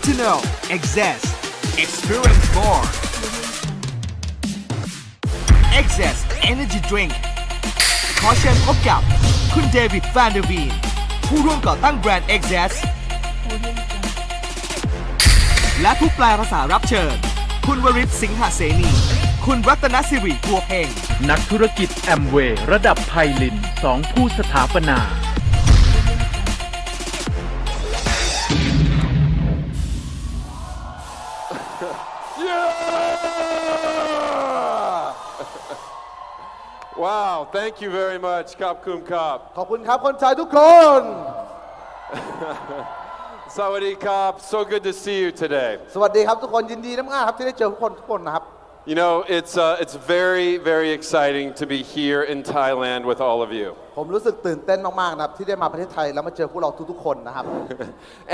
to know Access Experience more Access Energy Drink ขอเชิญพบกับคุณเดวิดแฟนเดอร์วีนผู้ร่วมก่อตั้งแบรนด์ Access และผู้แปลภาษารับเชิญคุณวริศสิงหเสนีคุณรัตนสิริบัวเพ็งนักธุรกิจแอมเวย์ระดับไพลิน2ผู้สถาปนา Wow, thank you very much, Kap Kum Kap. ขอบคุณครับคนไทยทุกคน Sawadee Kap, so good to see you today. สวัสดีครับทุกคนยินดีมากๆครับที่ได้เจอทุกคนนะครับ You know, it's very, very exciting to be here in Thailand with all of you. ผมรู้สึกตื่นเต้นมากๆนะครับที่ได้มาประเทศไทยแล้วมาเจอพวกเราทุกๆคนนะครับ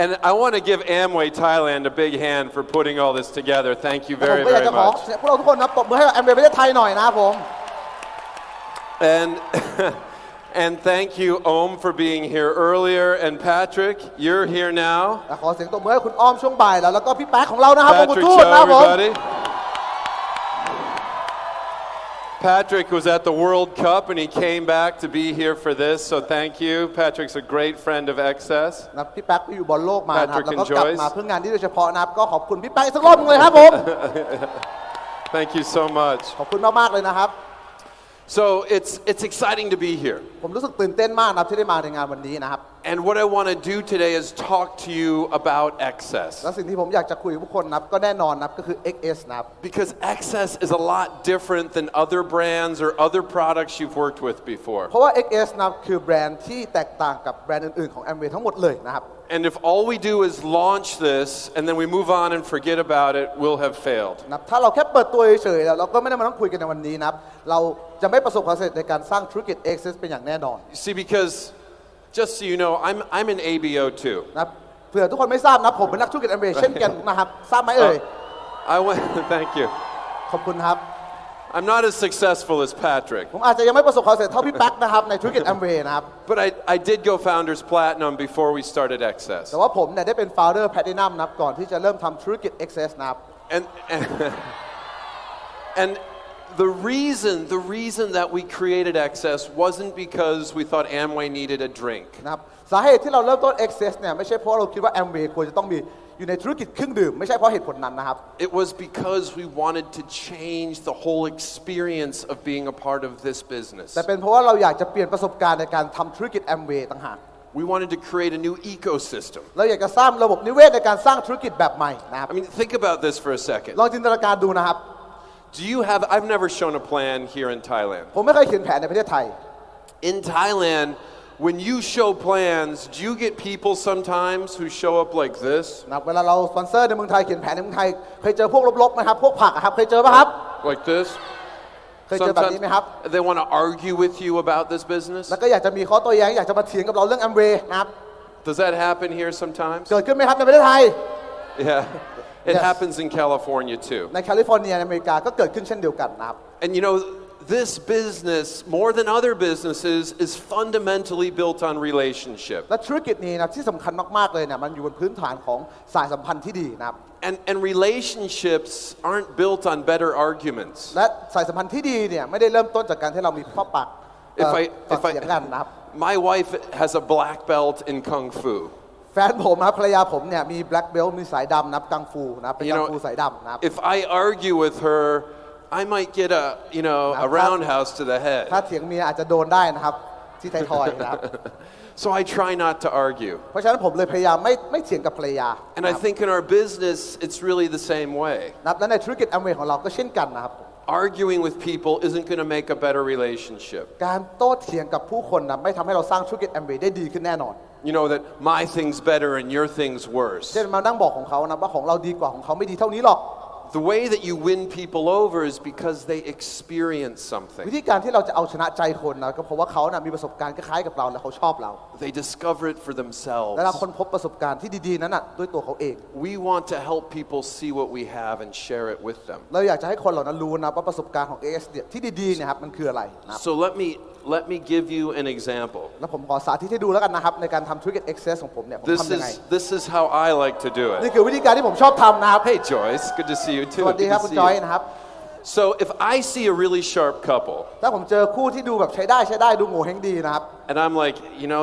And I want to give Amway Thailand a big hand for putting all this together. Thank you ผม very, ก็อยาก very จะขอ much. พวกเราทุกคนนะปรบมือให้แอมเบย์ประเทศไทยหน่อยนะครับผม And thank you, Om, for being here earlier. And Patrick, you're here now. ขอเสียงตบมือให้คุณอ้อมช่วงบ่ายแล้วก็พี่แป๊กของเรานะครับผม Patrick, ทูต show นะครับผม everybody. Patrick was at the World Cup and he came back to be here for this, so thank you. Patrick's a great friend of Access. นะพี่แป๊กไปอยู่บอลโลกมานะครับ Patrick แล้วก็ and กลับ Joyce มาเพื่องานนี้โดยเฉพาะนะครับก็ขอบคุณพี่แป๊กอีกสักรอบนึงเลยครับผม Thank you so much. ขอบคุณมากๆเลยนะครับ So it's exciting to be here. ผมรู้สึกตื่นเต้นมากนะครับที่ได้มาในงานวันนี้นะครับ And what I want to do today is talk to you about Access. และสิ่งที่ผมอยากจะคุยกับทุกคนนะครับก็แน่นอนนะครับก็คือ XS นะครับ Because Access is a lot different than other brands or other products you've worked with before. เพราะว่า XS นะครับคือแบรนด์ที่แตกต่างกับแบรนด์อื่นๆของ Amway ทั้งหมดเลยนะครับ And if all we do is launch this and then we move on and forget about it, we'll have failed. นะถ้าเราแค่เปิดตัวเฉยๆแล้วเราก็ไม่ได้มาต้องคุยกันในวันนี้นะครับเราจะไม่ประสบความสำเร็จในการสร้างธุรกิจ XS เป็นอย่างแน่นอน You see, because just so you know, I'm an ABO too. นะเผื่อทุกคนไม่ทราบนะผมเป็นนักธุรกิจ Amway เช่นกันนะครับทราบไหมเอ่ย I went. Thank you. ขอบคุณครับ I'm not as successful as Patrick, ผมอาจจะยังไม่ประสบความสำเร็จเท่าพี่แป๊กนะครับในธุรกิจ Amway นะครับ but I did go Founders Platinum before we started Access. แต่ว่าผมเนี่ยได้เป็น Founder Platinum นะครับก่อนที่จะเริ่มทำธุรกิจ XS นะครับ And the reason that we created Access wasn't because we thought Amway needed a drink. นะครับสาเหตุที่เราเริ่มต้น XS เนี่ยไม่ใช่เพราะเราคิดว่า Amway ควรจะต้องมีอยู่ในธุรกิจเครื่องดื่มไม่ใช่เพราะเหตุผลนั้นนะครับ It was because we wanted to change the whole experience of being a part of this business. แต่เป็นเพราะว่าเราอยากจะเปลี่ยนประสบการณ์ในการทำธุรกิจ Amway ต่างหาก We wanted to create a new ecosystem. เราอยากจะสร้างระบบนิเวศในการสร้างธุรกิจแบบใหม่นะครับ I mean, think about this for a second. ลองจินตนาการดูนะครับ I've never shown a plan here in Thailand. ผมไม่เคยเขียนแผนในประเทศไทย In Thailand, when you show plans, do you get people sometimes who show up like this? นะเวลาเราสปอนเซอร์ในเมืองไทยเขียนแผนในเมืองไทยเคยเจอพวกลบๆไหมครับพวกผักครับเคยเจอป่ะครับ Like this? เคยเจอแบบนี้ไหมครับ They want to argue with you about this business? แล้วก็อยากจะมีข้อโต้แย้งอยากจะมาเถียงกับเราเรื่อง Amway นะครับ Does that happen here sometimes? เกิดขึ้นไหมครับในประเทศไทย Yeah. It Yes. happens in California too. ในแคลิฟอร์เนียในอเมริกาก็เกิดขึ้นเช่นเดียวกันนะครับ And you know, this business, more than other businesses, is fundamentally built on relationship. และธุรกิจนี้นะที่สำคัญมากๆเลยเนี่ยมันอยู่บนพื้นฐานของสายสัมพันธ์ที่ดีนะครับ And relationships aren't built on better arguments. และสายสัมพันธ์ที่ดีเนี่ยไม่ได้เริ่มต้นจากการที่เรามีข้อปากต่อเสียงกันนะครับ My wife has a black belt in Kung Fu. แฟนผมนะครับภรรยาผมเนี่ยมี black belt มีสายดำนะครับกังฟูนะครับเป็นกังฟูสายดำนะครับ If I argue with her, I might get a roundhouse to the head. ถ้าเถียงเมียอาจจะโดนได้นะครับที่ไทยทอยนะครับ So I try not to argue. เพราะฉะนั้นผมเลยพยายามไม่เถียงกับภรรยา And I think in our business, it's really the same way. นะครับและในธุรกิจ Amway ของเราก็เช่นกันนะครับ Arguing with people isn't going to make a better relationship. การโต้เถียงกับผู้คนนะไม่ทำให้เราสร้างธุรกิจ Amway ได้ดีขึ้นแน่นอน You know that my thing's better and your thing's worse. เช่นมานั่งบอกของเขานะว่าของเราดีกว่าของเขาไม่ดีเท่านี้หรอก The way that you win people over is because they experience something. วิธีการที่เราจะเอาชนะใจคนนะก็เพราะว่าเขานะมีประสบการณ์คล้ายๆกับเราและเขาชอบเรา They discover it for themselves. และเราค้นพบประสบการณ์ที่ดีๆนั้นนะด้วยตัวเขาเอง We want to help people see what we have and share it with them. เราอยากจะให้คนเหล่านั้นรู้นะว่าประสบการณ์ของ AS เนี่ยที่ดีๆเนี่ยครับมันคืออะไรนะ So let me let me give you an example. แล้วผมขอสาธิตให้ดูแล้วกันนะครับในการทำ Trigger Access ของผมเนี่ยผมทำยังไง This is how I like to do นี่ it. คือวิธีการที่ผมชอบทำนะครับ Hey Joyce, good to see you ส too. วัสดี Good ครับ to คุณ see จอย you. นะครับ So if I see a really sharp couple ถ้าผมเจอคู่ที่ดูแบบใช้ได้ดูโง่เฮงดีนะครับ and I'm like,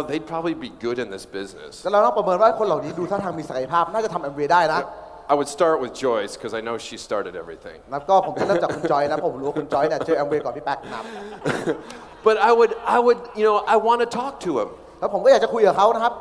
they'd probably be good in this business. ก็เราต้องประเมินว่าคนเหล่านี้ดูท่าทางมีศักยภาพน่าจะทำ MV ได้นะ I would start with Joyce because I know she started everything. แล้วก็ผมจะเริ่มจากคุณจอยนะผมรู้ว่าคุณจอยเนี่ยเจอ MV ก่อนพี่แป๊กนะครับ But I would, I want to talk to him. แล้วผมก็อยากจะคุยกับเขานะครับ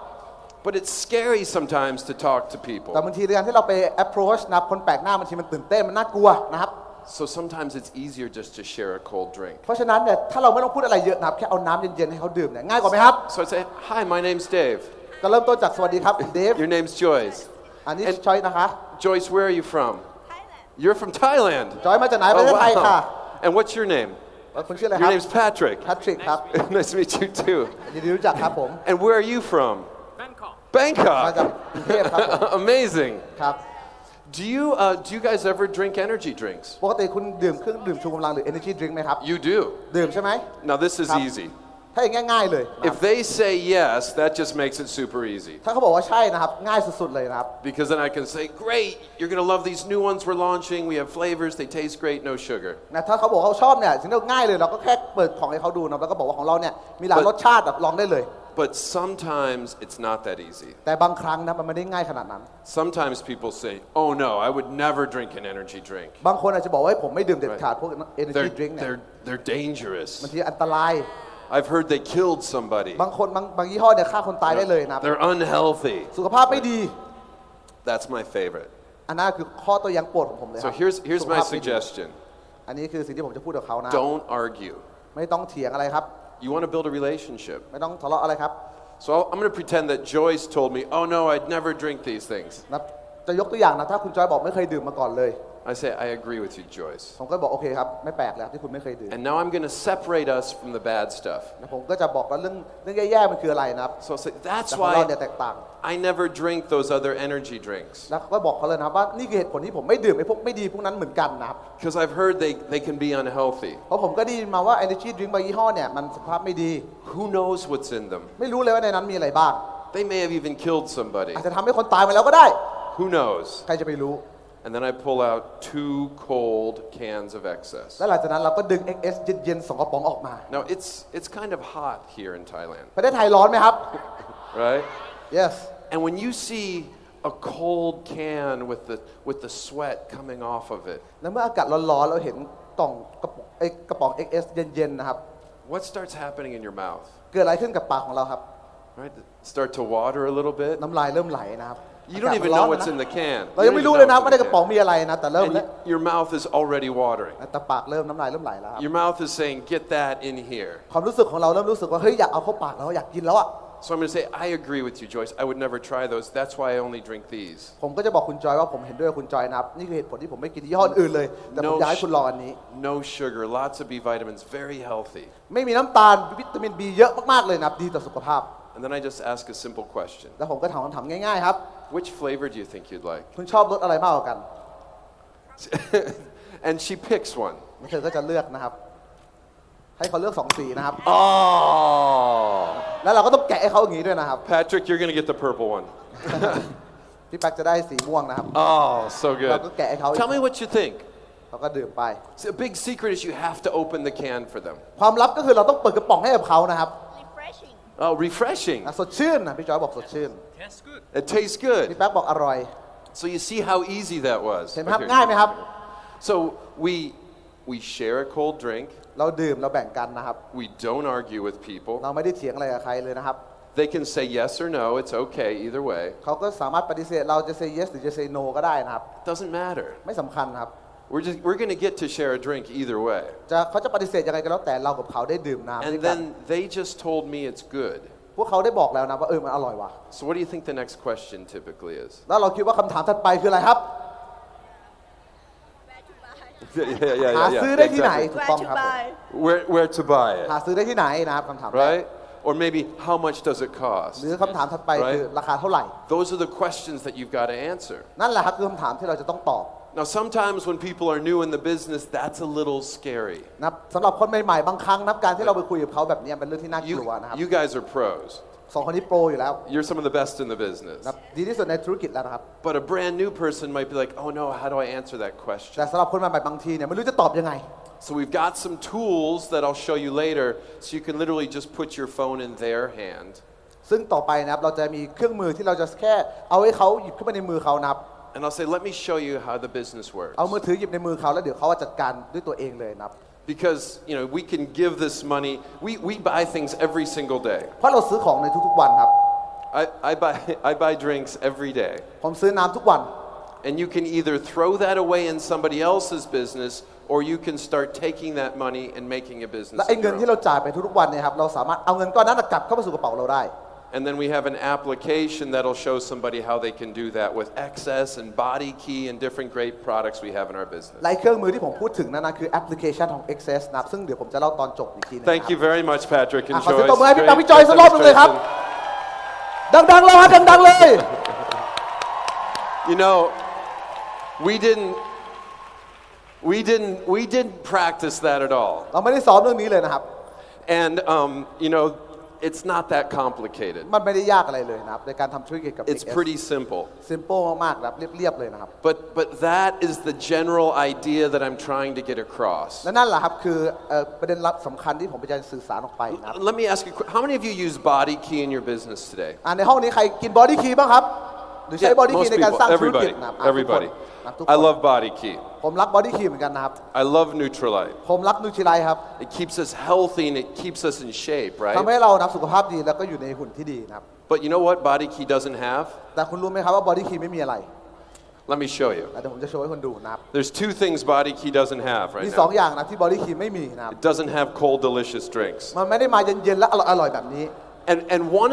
But it's scary sometimes to talk to people. แต่บางทีในการที่เราไป approach นะครับคนแปลกหน้าบางทีมันตื่นเต้นมันน่ากลัวนะครับ So sometimes it's easier just to share a cold drink. เพราะฉะนั้นเนี่ยถ้าเราไม่ต้องพูดอะไรเยอะนะครับแค่เอาน้ำเย็นๆให้เขาดื่มเนี่ยง่ายกว่าไหมครับ So I'd say, hi, my name's Dave. ก็เริ่มต้นจากสวัสดีครับเดฟ Your name's Joyce. อันนี้จอยนะคะ Joyce, where are you from? You're from Thailand. จอยมาจากไหนประเทศไทยค่ะ And what's your name? แล้วคุณชื่ออะไรค Your รับ name's Patrick. แพทริกครับ Nice to meet you too. ยินดีรู้จักครับผม And where are you from? มาจาก Bangkok. กรุงเทพครับผม Amazing. ครับ Do you guys ever drink energy drinks? ปกติคุณดื่มเครื่องดื่มชูกำลังหรือ energy drink ไหมครับ You do. ดื่มใช่ไหม Now this isครับ easy. ถ้าอย่างง่ายๆเลยนะครับ If they say yes, that just makes it super easy. ถ้าเขาบอกว่าใช่นะครับง่ายสุดๆเลยนะครับ Because then I can say, great, you're going to love these new ones we're launching. We have flavors, they taste great, no sugar. นะถ้าเขาบอกเขาชอบเนี่ยสิ่งที่ง่ายเลยเราก็แค่เปิดของให้เขาดูนะแล้วก็บอกว่าของเราเนี่ยมีหลายรสชาติแบบลองได้เลย But sometimes it's not that easy. แต่บางครั้งนะมันไม่ได้ง่ายขนาดนั้น Sometimes people say, oh no, I would never drink an energy drink. บางคนอาจจะบอกว่าผมไม่ดื่มเด็ดขาดพวก energy drink เนี่ย They're dangerous. บางทีอันตราย I've heard they killed somebody. บางคนบางยี่ห้อเนี่ยฆ่าคนตายได้เลยนะ They're unhealthy. สุขภาพไม่ดี That's my favorite. อันนั้นคือข้อตัวอย่างโปรดของผมเลยค So รับ here's สุข my ภาพไม่ดี suggestion. อันนี้คือสิ่งที่ผมจะพูดกับเขานะ Don't argue. ไม่ต้องเถียงอะไรครับ You want to build a relationship. ไม่ต้องทะเลาะอะไรครับ So I'm going to pretend that Joyce told me, oh no, I'd never drink these things. นะจะยกตัวอย่างนะถ้าคุณจอยบอกไม่เคยดื่มมาก่อนเลย I say, I agree with you, Joyce. ผมก็บอกโอเคครับไม่แปลกเลยครับที่คุณไม่เคยดื่ม And now I'm going to separate us from the bad stuff. นะผมก็จะบอกว่าเรื่องแย่ๆมันคืออะไรนะครับ So I'll say, แต่ that's ของเรา why เนี่ยแตกต่าง I never drink those other energy drinks. แล้วก็บอกเขาเลยนะครับว่านี่คือเหตุผลที่ผมไม่ดื่มไอ้พวกไม่ดีพวกนั้นเหมือนกันนะครับ Because I've heard they can be unhealthy. เพราะผมก็ได้ยินมาว่า energy drink บางยี่ห้อเนี่ยมันสุขภาพไม่ดี Who knows what's in them? ไม่รู้เลยว่าในนั้นมีอะไรบ้าง They may have even killed somebody. อาจจะทำให้คนตายมาแล้วก็ได้ Who knows? ใครจะไปรู้ And then I pull out 2 cold cans of excess. แล้วหลังจากนั้นเราก็ดึง XS เย็นๆ2กระป๋องออกมา Now it's kind of hot here in Thailand, ประเทศไทยร้อนไหมครับ right? yes And when you see a cold can with the sweat coming off of it, แล้วเมื่ออากาศร้อนๆเราเห็นกล่องกระป๋อง XS เย็นๆนะครับ what starts happening in your mouth? เกิดอะไรขึ้นกับปากของเราครับ Right? Start to water a little bit. น้ำลายเริ่มไหลนะครับ You don't even know what's in the can. เรา You ยัง don't ไม่ even รู้ know เลยนะ what's ว่า in ใน the กระป๋อง can. มีอะไรนะแต่เริ่ม And แล้ว your mouth is already watering. แต่ปากเริ่มน้ำลายเริ่มไหลแล้วครับ Your mouth is saying, get that in here. ความรู้สึกของเราเริ่มรู้สึกว่าเฮ้ยอยากเอาเข้าปากแล้วอยากกินแล้วอ่ะ So I'm going to say, I agree with you, Joyce. I would never try those. That's why I only drink these. ผมก็จะบอกคุณจอยว่าผมเห็นด้วยกับคุณจอยนะครับนี่คือเหตุผลที่ผมไม่กินยี่ห้ออื่นเลยแต่ผมอยากให้คุณลองอันนี้ No sugar, lots of B vitamins, very healthy. ไม่มีน้ำตาลวิตามิน B เยอะมากๆเลยนะครับดีต่อสุขภาพ And then I just ask a simple question. แล้วผมก็ถามคำถามง่ายๆครับ Which flavor do you think you'd like? คุณชอบรสอะไรมากกว่ากัน And she picks one. แล้วเธอก็จะเลือกนะครับ ให้เขาเลือก2สีนะครับ Oh! แล้วเราก็ต้องแกะให้เขาอย่างนี้ด้วยนะครับ Patrick, you're going to get the purple one. พี่แป๊กจะได้สีม่วงนะครับ Oh, so เรา good. ก็แกะให้เขา Tell me what you think. เขาก็ดื่มไป See, a big secret is you have to open the can for them. ความลับก็คือเราต้องเปิดกระป๋องให้กับเขานะครับ refreshing. Oh, refreshing. สดชื่นนะพี่จอยบอกสดชื่น It tastes พี่ good. แป๊กบอกอร่อย So you see how easy that was. เห็นไหมครับ Okay. ง่ายไหมครับ So we share a cold drink. เราดื่มเราแบ่งกันนะครับ We don't argue with people. เราไม่ได้เถียงอะไรกับใครเลยนะครับ They can say yes or no. It's okay either way. เขาก็สามารถปฏิเสธเราจะ say yes หรือจะ say no ก็ได้นะครับ Doesn't matter. ไม่สำคัญครับ We're going to get to share a drink either way. เขาจะปฏิเสธยังไงก็แล้วแต่เรากับเขาได้ดื่มน้ำด้วย And กัน then they just told me it's good. พวกเขาได้บอกแล้วนะว่ามันอร่อยว่ะ So what do you think the next question typically is? แล้วเราคิดว่าคำถามถัดไปคืออะไรครับ หาซื้อได้ที่ไหน ถูก Where ต้อง to ครับผม buy? Where to buy หา it, ซื้อได้ที่ไหนนะครับคำถามแรก right? or maybe how much does it ห cost? รือคำถามถัดไปคือ Right? ราคาเท่าไหร่ Those are the questions that you've got to answer. นั่นแหละครับคือคำถามที่เราจะต้องตอบ Now, sometimes when people are new in the business, that's a little scary. นะครับสำหรับคนใหม่ๆบางครั้งนะครับการที่เราไปคุยกับเขาแบบนี้เป็นเรื่องที่น่ากลัวนะครับ You guys are pros. สองคนนี้โปรอยู่แล้ว You're some of the best in the business. นะครับดีที่สุดในธุรกิจแล้วนะครับ But a brand new person might be like, oh no, how do I answer that แต่ question? สำหรับคนใหม่ๆบางทีเนี่ยไม่รู้จะตอบยังไง So we've got some tools that I'll show you later, so you can literally just put your phone in their hand. ซึ่งต่อไปนะครับเราจะมีเครื่องมือที่เราจะแค่เอาให้เขาหยิบขึ้นมาในมือเขานะครับ And I'll say, let me show you how the business works. เอามือถือหยิบในมือเขาแล้วเดี๋ยวเขาจะจัดการด้วยตัวเองเลยนะครับ Because, we can give this money. We buy things every single day. เพราะเราซื้อของในทุกๆวันครับ I buy drinks every day. ผมซื้อน้ำทุกวัน And you can either throw that away in somebody else's business, or you can start taking that money and making a business และไอ้ of เงิน your ที่ own. เราจ่ายไปทุกๆวันเนี่ยครับเราสามารถเอาเงินก้อนนั้นกลับเข้ามาสู่กระเป๋าเราได้ And then we have an application that'll show somebody how they can do that with Access and Body Key and different great products we have in our business. และเครื่องมือที่ผมพูดถึงนั่นนะคือแอปพลิเคชันของ Access นะครับซึ่งเดี๋ยวผมจะเล่าตอนจบอีกทีนึง Thank you very much, Patrick and ขอเสียง Joyce. ตบมือให้พี่ Great ปังพี่จอยสักรอบหนึงเลยครับ demonstration. ดังๆเลยครับดังๆเลย You know, we didn't practice that at all. เราไม่ได้ซ้อมเรื่องนี้เลยนะครับ And it's not that complicated. มันไม่ได้ยากอะไรเลยนะครับในการทำธุรกิจกับ It's Access pretty simple. simple มากๆครับเรียบๆเลยนะครับ But that is the general idea that I'm trying to get across. และนั่นแหละครับคือประเด็นสำคัญที่ผมพยายามสื่อสารออกไปนะครับ Let me ask you, how many of you use Body Key in your business today? ในห้องนี้ใครกินบอดี้คีบ้างครับหรือใช้บอดี้คี most ในการ people, สร้างธุรกิจ everybody, นะครับ everybody. ทุก I คน love Body Key. ผมรักบอดี้คีเหมือนกันนะครับ I love Nutrilite. ผมรักนูทริไลท์ครับ It keeps us healthy and it keeps us in shape, ทำ right? ให้เรานะสุขภาพดีแล้วก็อยู่ในหุ่นที่ดีนะครับ But you know what Body Key doesn't have? แต่คุณรู้ไหมครับว่าบอดี้คีไม่มีอะไร Let me show you. เดี๋ยวผมจะโชว์ให้คนดูนะครับ There's two things Body Key doesn't have มี right สอง now. อย่างนะที่บอดี้คีไม่มีนะครับ It doesn't have cold, delicious drinks. มันไม่ได้มาเย็นๆและอร่อยๆแบบนี้ And one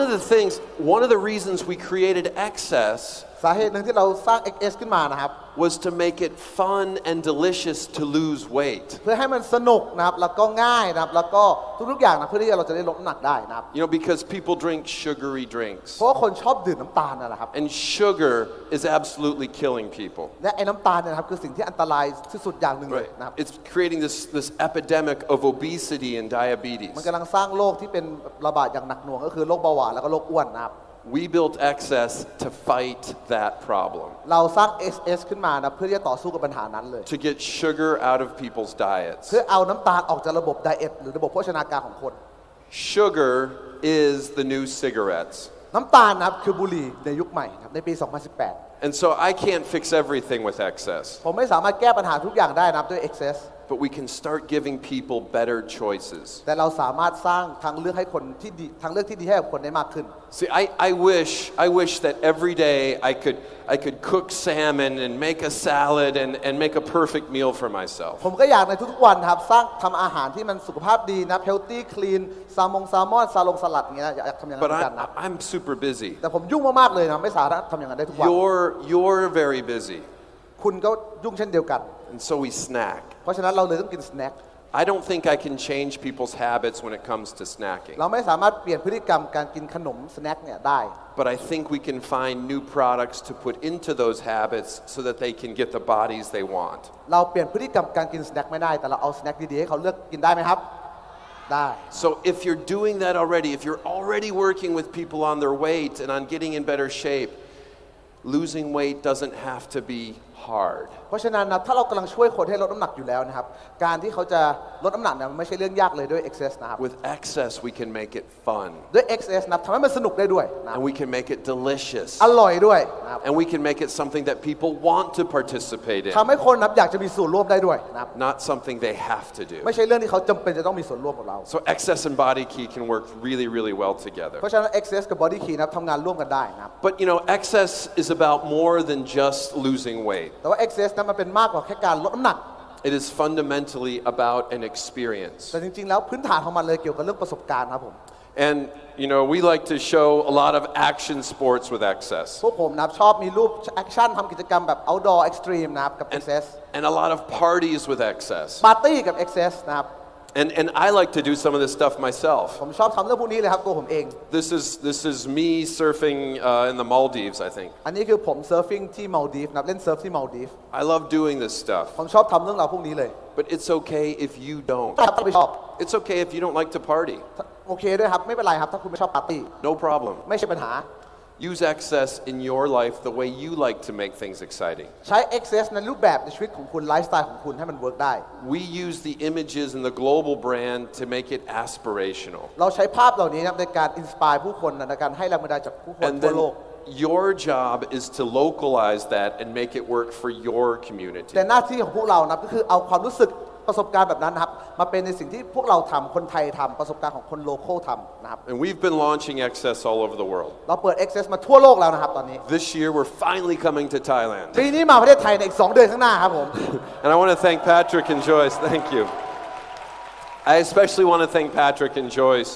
of the reasons we created Access สาเหตุหนึ่งที่เราสร้าง XS ขึ้นมานะครับ was to make it fun and delicious to lose weight. เพื่อให้มันสนุกนะครับแล้วก็ง่ายนะครับแล้วก็ทุกๆอย่างนะเพื่อที่เราจะได้ลดน้ำหนักได้นะครับ Because people drink sugary drinks. เพราะว่าคนชอบดื่มน้ำตาลนั่นแหละครับ And sugar is absolutely killing people. และไอ้น้ำตาลเนี่ยนะครับคือสิ่งที่อันตรายที่สุดอย่างหนึ่งเลย Right. นะครับ It's creating this epidemic of obesity and diabetes. มันกำลังสร้างโรคที่เป็นระบาดอย่างหนักหน่วงก็คือโรคเบาหวานแล้วก็โรคอ้วนนะครับ We built Access to fight that problem, เราสร้าง SS ขึ้นมานะเพื่อที่จะต่อสู้กับปัญหานั้นเลย to get sugar out of people's diets. เพื่อเอาน้ำตาลออกจากระบบไดเอทหรือระบบโภชนาการของคน Sugar is the new cigarettes. น้ำตาลนะครับคือบุหรี่ในยุคใหม่ครับในปี 2018 And so I can't fix everything with Access, ผมไม่สามารถแก้ปัญหาทุกอย่างได้นะครับด้วย XS but we can start giving people better choices. แต่เราสามารถสร้างทางเลือกให้คนที่ดีทางเลือกที่ดีให้กับคนได้มากขึ้น See, I wish that every day I could cook salmon and make a salad and make a perfect meal for myself. ผมก็อยากในทุกๆวันครับทำอาหารที่มันสุขภาพดีนะเฮลตี้คลีนแซลมอนสลัดอย่างเงี้ยอยากทำอย่างนั้น But เหมือนกันนะ I'm super busy. แต่ผมยุ่งมากๆเลยนะไม่สามารถทำอย่างนั้นได้ทุกวัน You're very busy, คุณก็ยุ่งเช่นเดียวกัน and so we snack. เพราะฉะนั้นเราเลยต้องกินสแน็ค I don't think I can change people's habits when it comes to snacking. เราไม่สามารถเปลี่ยนพฤติกรรมการกินขนมสแน็คเนี่ยได้ But I think we can find new products to put into those habits so that they can get the bodies they want. เราเปลี่ยนพฤติกรรมการกินสแน็คไม่ได้แต่เราเอาสแน็คดีๆให้เขาเลือกกินได้ไหมครับได้ So if you're doing that already, if you're already working with people on their weight and on getting in better shape, losing weight doesn't have to be hard. เพราะฉะนั้นนะถ้าเรากำลังช่วยคนให้ลดน้ำหนักอยู่แล้วนะครับการที่เขาจะลดน้ำหนักเนี่ยมันไม่ใช่เรื่องยากเลยด้วย XS นะครับ With Access, we can make it fun, ด้วย XS นะทำให้มันสนุกได้ด้วยนะ and we can make it delicious, อร่อยด้วยนะครับ and we can make it something that people want to participate in, ทำให้คนนะอยากจะมีส่วนร่วมได้ด้วยนะครับ not something they have to do. ไม่ใช่เรื่องที่เขาจำเป็นจะต้องมีส่วนร่วมกับเรา So Access and Body Key can work really, really well together. เพราะฉะนั้น XS กับ Body Key นะครับทำงานร่วมกันได้นะครับ But Access is about more than just losing weight. แต่ว่า XS นั้นมันเป็นมากกว่าแค่การลดน้ำหนัก It is fundamentally about an experience. แต่จริงๆแล้วพื้นฐานของมันเลยเกี่ยวกับเรื่องประสบการณ์ครับผม And we like to show a lot of action sports with Access. พวกผมนะครับชอบมีรูปแอคชั่นทำกิจกรรมแบบ outdoor extreme นะครับกับ XS And a lot of parties with Access. ปาร์ตี้กับ XS นะครับ And I like to do some of this stuff myself. ผมชอบทำเรื่องพวกนี้เลยครับตัวผมเอง This is me surfing in the Maldives, I think. อันนี้คือผมเซิร์ฟฟิ้งที่มาลดีฟนะครับเล่นเซิร์ฟที่มาลดีฟ I love doing this stuff. ผมชอบทำเรื่องราวพวกนี้เลย But it's okay if you don't. ถ้าไม่ชอบ It's okay if you don't like to party. โอเคด้วยครับไม่เป็นไรครับถ้าคุณไม่ชอบปาร์ตี้ No problem. ไม่ใช่ปัญหา Use excess in your life the way you like to make things exciting. ใช้ excess ในรูปแบบในชีวิตของคุณไลฟ์สไตล์ของคุณให้มันเวิร์กได้ We use the images in the global brand to make it aspirational. เราใช้ภาพเหล่านี้นะครับในการอินสปายผู้คนในการให้แรงบันดาลใจจากผู้คน And ทั่วโลก then your job is to localize that and make it work for your community. แต่หน้าที่ของพวกเรานะก็คือเอาความรู้สึกประสบการณ์แบบนั้นนะครับมาเป็นในสิ่งที่พวกเราทำคนไทยทำประสบการณ์ของคนโลคอลทำนะครับ And we've been launching excess all over the world. เราเปิด Access มาทั่วโลกแล้วนะครับตอนนี้ This year we're finally coming to Thailand. ปีนี้มาประเทศไทยในอีก2 เดือนข้างหน้าครับผม And I want to thank Patrick and Joyce. Thank you. I especially want to thank Patrick and Joyce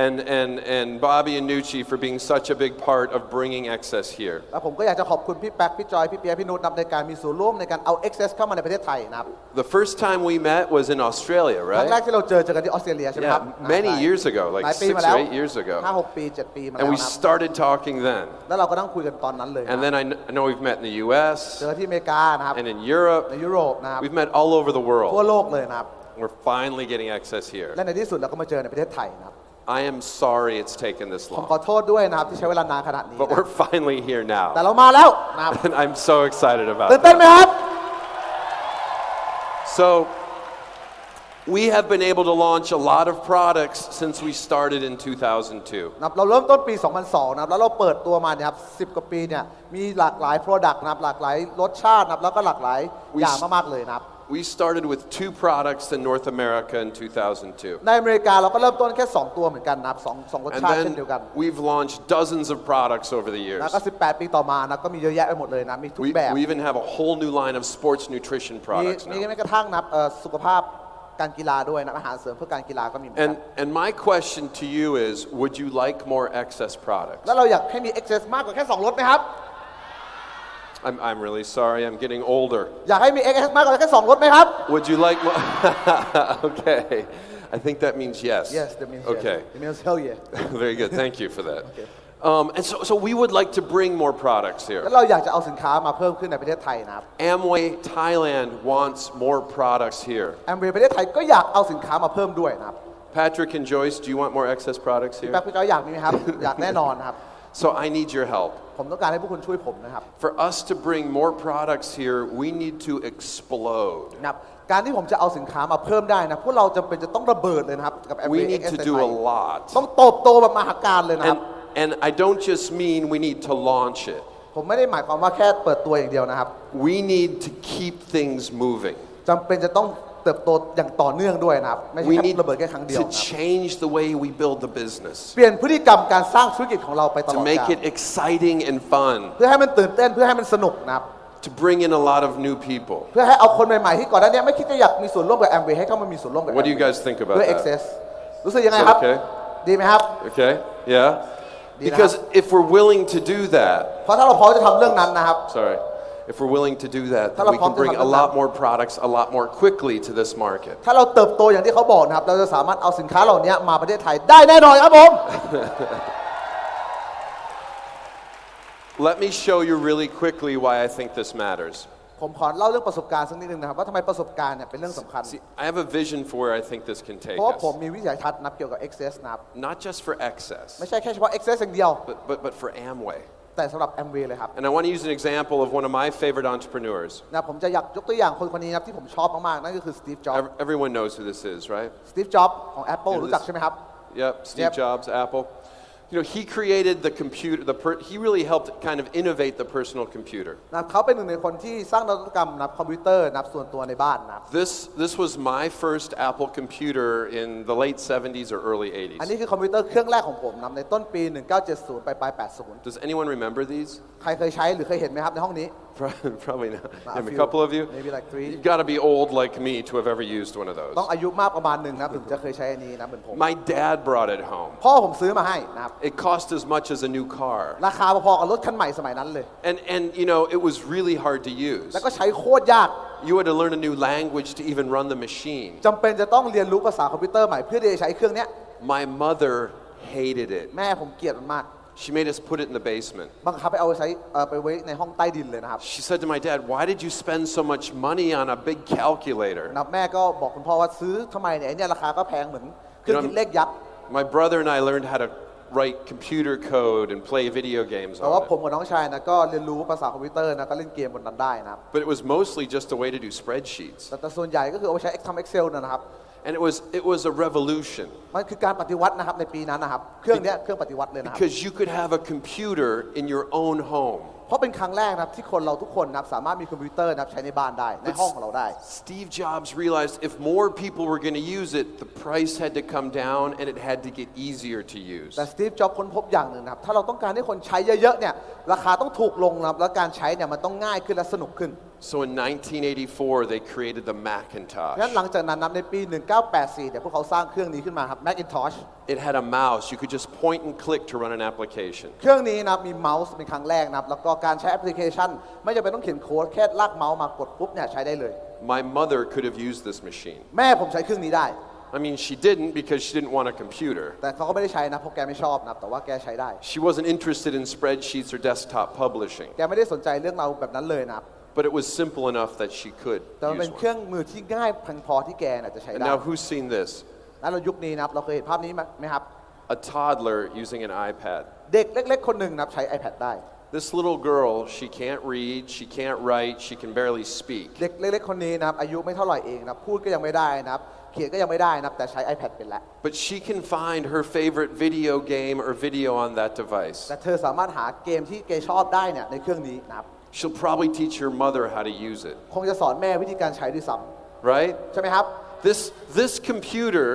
and Bobby and Nucci for being such a big part of bringing excess here. แล้วผมก็อยากจะขอบคุณพี่แป๊กพี่จอยพี่เปียพี่นุชในการมีส่วนร่วมในการเอา Access เข้ามาในประเทศไทยนะครับ The first time we met was in Australia, ครั้งแรก right? ที่เราเจอกันที่ออสเตรเลียใช่ไหมครับ Yeah, many years ago, หลาย like ปีมา 6 แล้ว or 8 years ago. 5-6 ปี7 ปีมาแล้ว And we นะครับ started talking then. แล้วเราก็นั่งคุยกันตอนนั้นเลย And then I know we've met in the US เจอที่อเมริกานะครับ and in Europe. ในยุโรปนะครับ We've met all over the ทั่ว world. โลกเลยนะครับ We're finally getting access here. และในที่สุดเราก็มาเจอในประเทศไทยนะครับ I am sorry it's taken this ผมขอ long, โทษด้วยนะครับที่ใช้เวลานานขนาดนี้ but we're finally here แต่ now. เรามาแล้วนะครับ And I'm so excited ตื่น about เต้นไหม that. ครับ So, we have been able to launch a lot of products since we started in 2002. นะครับเราเริ่มต้นปี 2002 นะครับแล้วเราเปิดตัวมาเนี่ยครับ10 กว่าปีเนี่ยมีหลากหลาย Product นะครับหลากหลายรสชาตินะครับแล้วก็หลากหลายอย่างมากๆเลยนะครับ We started with 2 products in North America in 2002. ในอเมริกาเราก็เริ่มต้นแค่2 ตัวเหมือนกันนะครับ2รส And ชาติเช่น then เดียวกัน we've launched dozens of products over the years. แล้วก็18 ปีต่อมานะก็มีเยอะแยะไปหมดเลยนะมีทุกแบบ We even have a whole new line of sports nutrition มี products มี now. แม้กระทั่งนะครับสุขภาพการกีฬาด้วยนะอาหารเสริมเพื่อการกีฬาก็มีเหมือนกัน And my question to you is, would you like more excess products? แล้วเราอยากให้มี Access มากกว่าแค่2 รสไหมครับ I'm really sorry, I'm getting older. อยากให้มี Access มากกว่าแค่2 รสไหมครับ Would you like more? Okay. I think that means yes. Yes that means Okay. yes. It means hell yeah Very good. Thank you for that. And so we would like to bring more products แล้ here. วเราอยากจะเอาสินค้ามาเพิ่มขึ้นในประเทศไทยนะครับ Amway Thailand wants more products here. แอมเวย์ประเทศไทยก็อยากเอาสินค้ามาเพิ่มด้วยนะครับ Patrick and Joyce, do you want more excess products พี่ here? แป๊บพี่จอยอยากมีไหมครับ อยากแน่นอนนะครับ So I need your help. ผมต้องการให้พวกคุณช่วยผมนะครับ For us to bring more products here, we need to explode. นะครับการที่ผมจะเอาสินค้ามาเพิ่มได้นะพวกเราจำเป็นจะต้องระเบิดเลยนะครับกับแอมเว We ย์ need to do a lot. ต้องโตบโตแบบมหาการเลยนะครับ And I don't just mean we need to launch it. ผมไม่ได้หมายความว่าแค่เปิดตัวอย่างเดียวนะครับ We need to keep things moving. จำเป็นจะต้องเติบโตอย่างต่อเนื่องด้วยนะครับไม่ใช่ We แค่ need ระเบิดแค่ครั้งเดียว to นะครับ change the way we build the business, เปลี่ยนพฤติกรรมการสร้างธุรกิจของเราไปตล to อด make กาล it exciting and fun, เพื่อให้มันตื่นเต้นเพื่อให้มันสนุกนะครับ to bring in a lot of new people. เพื่อให้เอาคนใหม่ๆที่ก่อนหน้านี้ไม่คิดจะอยากมีส่วนร่วมกับแอมเวย์ให้เข้ามามีส่วนร่วมกับ What do you guys think about ด้วย that? Access รู้สึกยังไง Is ครับ that okay? ดีไหมครับ Okay? Yeah? Because if we're willing to do that, เพราะถ้าเราพร้อมจะทำเรื่องนั้นนะครับ sorry, if we're willing to do that, then we can bring a lot more products a lot more quickly to this market. ถ้าเราเติบโตอย่างที่เขาบอกนะครับเราจะสามารถเอาสินค้าเหล่านี้มาประเทศไทยได้แน่นอนครับผม Let me show you really quickly why I think this matters. ผมขอเล่าเรื่องประสบการณ์สักนิดนึงนะครับว่าทำไมประสบการณ์เนี่ยเป็นเรื่องสำคัญ See, I have a vision for where I think this can เพ take ราะว่าผม us. มีวิสัยทัศน์นับเกี่ยวกับ Access นะครับ Not just for excess, ไม่ใช่แค่เฉพาะ Access อย่างเดียว but for Amway. แต่สำหรับ Amway เลยครับ And I want to use an example of one of my favorite entrepreneurs. นะผมจะอยากยกตัวอย่างคนนี้นะครับที่ผมชอบมากๆนั่นก็คือ Steve Jobs Everyone knows who this is, right? Steve Jobs ของ Apple รู้จักใช่ไหมครับ Yep, Steve Yep. Jobs, Apple. You know, he created the computer, he really helped kind of innovate the personal computer. นะเขาเป็นหนึ่งในคนที่สร้างนวัตกรรมนะคอมพิวเตอร์นะส่วนตัวในบ้านนะ This was my first Apple computer in the late 70s or early อัน 80s. นี้คือคอมพิวเตอร์เครื่องแรกของผมนะในต้นปี 1970 ไปปลาย 80 Does anyone remember these? ใครเคยใช้หรือเคยเห็นไหมครับในห้องนี้ Probably not. A Maybe a few. couple of you. Maybe like 3 You've got to be old like me to have ever used one of those. ต้องอายุมากประมาณหนึ่งนะครับถึงจะเคยใช้อันนี้นะเหมือนผม My dad brought it home. พ่อผมซื้อมาให้นะครับ It cost as much as a new car. ราคาพอๆกับรถคันใหม่สมัยนั้นเลย And you know, it was really hard to use. แล้วก็ใช้โคตรยาก You had to learn a new language to even run the machine. จำเป็นจะต้องเรียนรู้ภาษาคอมพิวเตอร์ใหม่เพื่อที่จะใช้เครื่องเนี้ย My mother hated it. แม่ผมเกลียดมันมาก She made us put it in the basement. บังคับไปเอาไปใช้ไปไว้ในห้องใต้ดินเลยนะครับ She said to my dad, "Why did you spend so much money on a big calculator?" นะแม่ก็บอกคุณพ่อว่าซื้อทำไมเนี่ยไอ้เนี่ยราคาก็แพงเหมือนเครื่องคิดเลขยักษ์ My brother and I learned how to write computer code and play video games แต่ว่า on ผม it. กับน้องชายนะก็เรียนรู้ภาษาคอมพิวเตอร์นะก็เล่นเกมบนนั้นได้นะครับ But it was mostly just a way to do spreadsheets. แต่ส่วนใหญ่ก็คือเอาไปใช้ทำ Excel นะครับ And it was a revolution มันคือการปฏิวัตินะครับในปีนั้นนะครับเครื่องเนี้ยเครื่องปฏิวัติเลยนะครับ because you could have a computer in your own home. เพราะเป็นครั้งแรกนะครับที่คนเราทุกคนนะครับสามารถมีคอมพิวเตอร์นะครับใช้ในบ้านได้ในห้องของเราได้ Steve Jobs realized if more people were going to use it, the price had to come down and it had to get easier to use. แต่สตีฟจ็อบส์ค้นพบอย่างหนึ่งนะครับถ้าเราต้องการให้คนใช้เยอะๆเนี่ยราคาต้องถูกลงนะครับแล้วการใช้เนี่ยมันต้องง่ายขึ้นและสนุกขึ้น So in 1984, they created the งั้น Macintosh. หลังจากนั้นในปี 1984เนี่ยพวกเขาสร้างเครื่องนี้ขึ้นมาครับ Macintosh It had a mouse. You could just point and click to run an application. เครื่องนี้นะครับมีเมาส์เป็นครั้งแรกนะครับแล้วก็การใช้แอปพลิเคชันไม่จำเป็นต้องเขียนโค้ดแค่ลากเมาส์มากดปุ๊บเนี่ยใช้ได้เลย My mother could have used this machine. แม่ผมใช้เครื่องนี้ได้ I mean, she didn't because she didn't want a computer. แต่เขาก็ไม่ได้ใช้นะเพราะแกไม่ชอบนะครับแต่ว่าแกใช้ได้ She wasn't interested in spreadsheets or desktop publishing. แกไม่ได้สนใจเรื่องราวแบบนั้นเลยนะครับ But it was simple enough that she could แต่มันเป็น use เครื่อ one. งมือที่ง่ายเพียงพอที่แกเนี่ยจะใช้ And ได้ now who's seen this? แล้วเรายุคนี้นะครับเราเคยเห็นภาพนี้ไหมครับ A toddler using an iPad. เด็กเล็กๆคนหนึ่งนะครับใช้ iPad ได้ This little girl, she can't read, she can't write, she can barely speak. เด็กเล็กๆคนนี้นะครับอายุไม่เท่าไหร่เองนะครับพูดก็ยังไม่ได้นะครับเขียนก็ยังไม่ได้นะครับแต่ใช้ iPad เป็นแล้ว But she can find her favorite video game or video on that device. แต่เธอสามารถหาเกมที่แกชอบได้เนี่ยในเครื่องนี้นะครับ She'll probably teach her mother how to use it, คงจะสอนแม่วิธีการใช้ด้วยซ้ right? ำใช่ไหมครับ This computer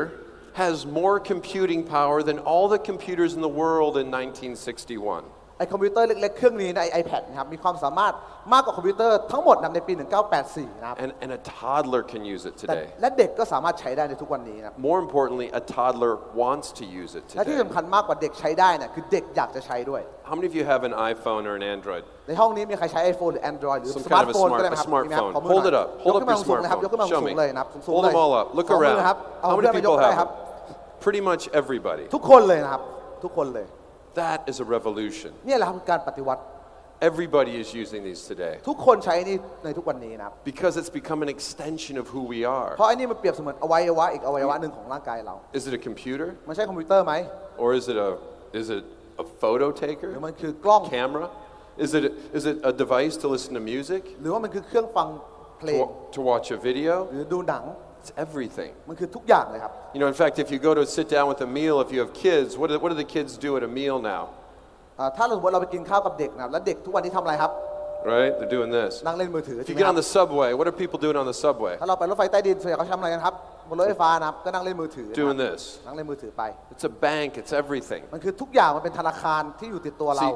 has more computing power than all the computers in the world in 1961. ไอคอมพิวเตอร์เล็กๆเครื่องนี้ใน iPad นะครับมีความสามารถมากกว่าคอมพิวเตอร์ทั้งหมดนะครับในปี 1984 นะครับ And a toddler can use it แต่ today. และเด็กก็สามารถใช้ได้ในทุกวันนี้นะครับ More importantly, a toddler wants to use it และที่ today. สำคัญมากกว่าเด็กใช้ได้เนี่ยคือเด็กอยากจะใช้ด้วย How many of you have an iPhone or an Android? ในห้องนี้มีใครใช้ iPhone หรือ Android หรือ Some สมาร์ kind ท of โฟนก็ได้ไหม a ครับ smartphone. มีไหมครับขอมือ Hold หน่ it อย up. Hold ยก up ขึ้นมา your สูงๆเลยครับ smartphone. ยกขึ้นมา Show สู me. งๆเลยนะครับสูงๆ Hold เลย them all up. Look สองมือ around. ครับเอา How เพื่อน many มายก people ได้ have ครับ them? Pretty much everybody. ทุกคนเลยนะครับทุกคนเลย That is a revolution. เนี่ยแหละคือการปฏิวัติ Everybody is using these today ทุกคนใช้นี่ในทุกวันนี้นะครับ because it's become an extension of who we are. เพราะไอ้นี่มันเปรียบเสมือนอวัยวะอีกอวัยวะหนึ่งของร่างกายเรา Is it a computer มันใช่คอมพิวเตอร์ไหม or is it a photo หรือ taker? มันคือกล้อง Camera? Is it a device to listen to music? หรือว่ามันคือเครื่องฟังเพลง To watch a video? หรือดูหนัง It's everything. มันคือทุกอย่างเลยครับ You know, in fact, if you go to sit down with a meal, if you have kids, what do the kids do at a meal now? ถ้าสมมติเราไปกินข้าวกับเด็กนะครับแล้วเด็กทุกวันนี้ทำอะไรครับ Right? They're doing this. นั่งเล่นมือถือ If ใช่ you ไหม get ครั on บ the subway, what are people doing on the subway? ถ้าเราไปรถไฟใต้ดินส่วนใหญ่เขาทำอะไรกันครับบนรถไฟฟ้านะครับก็นั่งเล่นมือถือนะครับ Doing this. นั่งเล่นมือถือไป It's a bank, it's everything. มันคือทุกอย่างมันเป็นธนาคารที่อยู่ติดตัวเรา See,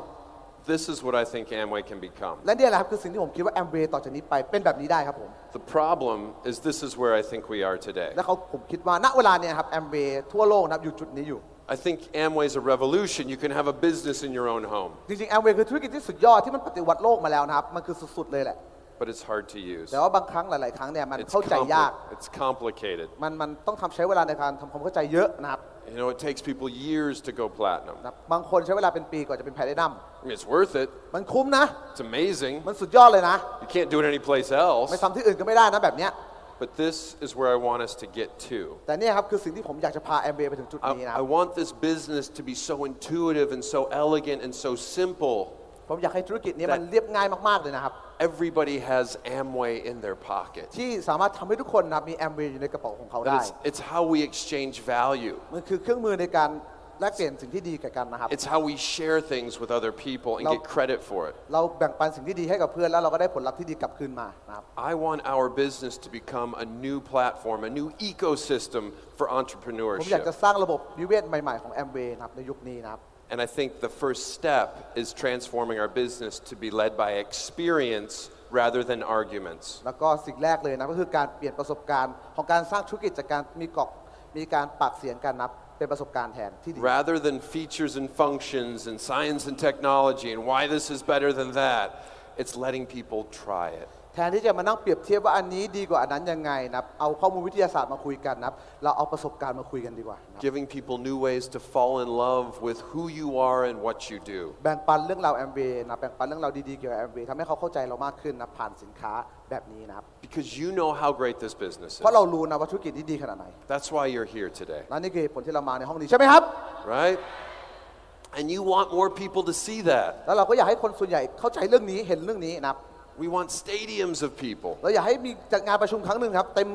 this is what I think Amway can become. และเนี่ยแหละครับคือสิ่งที่ผมคิดว่าแอมเวย์ต่อจากนี้ไปเป็นแบบนี้ได้ครับผม The problem is this is where I think we are today. และผมคิดว่าณเวลาเนี่ยครับแอมเวย์ทั่วโลกนะครับอยู่จุดนี้อยู่ I think Amway is a revolution. You can have a business in your own home, จริงๆแอมเวย์คือธุรกิจที่สุดยอดที่มันปฏิวัติโลกมาแล้วนะครับมันคือสุดๆเลยแหละ but it's hard to use. แต่ว่าบางครั้งหลายๆครั้งเนี่ยมัน It's, เข้าใจยาก it's complicated. มันต้องใช้เวลาในการทำความเข้าใจเยอะนะครับ You know, it takes people years to go platinum. บางคนใช้เวลาเป็นปีกว่าจะเป็นแพลตินัม I mean, it's worth it. มันคุ้มนะ It's amazing. มันสุดยอดเลยนะ You can't do it anyplace else. ไม่ทำที่อื่นก็ไม่ได้นะแบบเนี้ย But this is where I want us to get to. แต่เนี่ยครับคือสิ่งที่ผมอยากจะพาแอมเวย์ไปถึงจุดนี้นะค I รับ want this business to be so intuitive and so elegant and so simple. ผมอยากให้ธุรกิจนี้มันเรียบง่ายมากๆเลยนะครับ Everybody has Amway in their pocket. ที่สามารถทำให้ทุกคนนะครับมีแอมเวย์อยู่ในกระเป๋าของเขา That ได้ it's how we exchange value. มันคือเครื่องมือในการแลกเปลี่ยนสิ่งที่ดีแก่กันนะครับ It's how we share things with other people and get credit for it. เราแบ่งปันสิ่งที่ดีให้กับเพื่อนแล้วเราก็ได้ผลลัพธ์ที่ดีกลับคืนมานะครับ I want our business to become a new platform, a new ecosystem for ผมอยากจะ entrepreneurship. สร้างระบบนิเวศใหม่ๆของแอมเวย์นะครับในยุคนี้นะครับ And I think the first step is transforming our business to be led by experience rather than arguments. แล้วก็สิ่งแรกเลยนะก็คือการเปลี่ยนประสบการณ์ของการสร้างธุรกิจจากการมีการปากเสียงกันนับเป็นประสบการณ์แทนที่ดี Rather than features and functions and science and technology and why this is better than that, it's letting people try it. แทนที่จะมานั่งเปรียบเทียบว่าอันนี้ดีกว่าอันนั้นยังไงนะเอาข้อมูลวิทยาศาสตร์มาคุยกันนะเราเอาประสบการณ์มาคุยกันดีกว่านะ Giving people new ways to fall in love with who you are and what you do. แบ่งปันเรื่องราวแอมเวย์นะแบ่งปันเรื่องราวดีๆเกี่ยวกับแอมเวย์ทำให้เขาเข้าใจเรามากขึ้นนะผ่านสินค้าแบบนี้นะครับ Because you know how great this business เพราะ is. เรารู้นะว่าธุรกิจนี้ดีขนาดไหน That's why you're here today, และนี่คือเหตุผลที่เรามาในห้องนี้ใช่ไหมครับ right? And you want more people to see that. แล้วเราก็อยากให้คนส่วนใหญ่เข้าใจเรื่องนี้เห็นเรื่องนี้นะครับ We want stadiums of people, เราอยากให้มีจัดงานประชุมครั้งหนึ่งครับเต็ม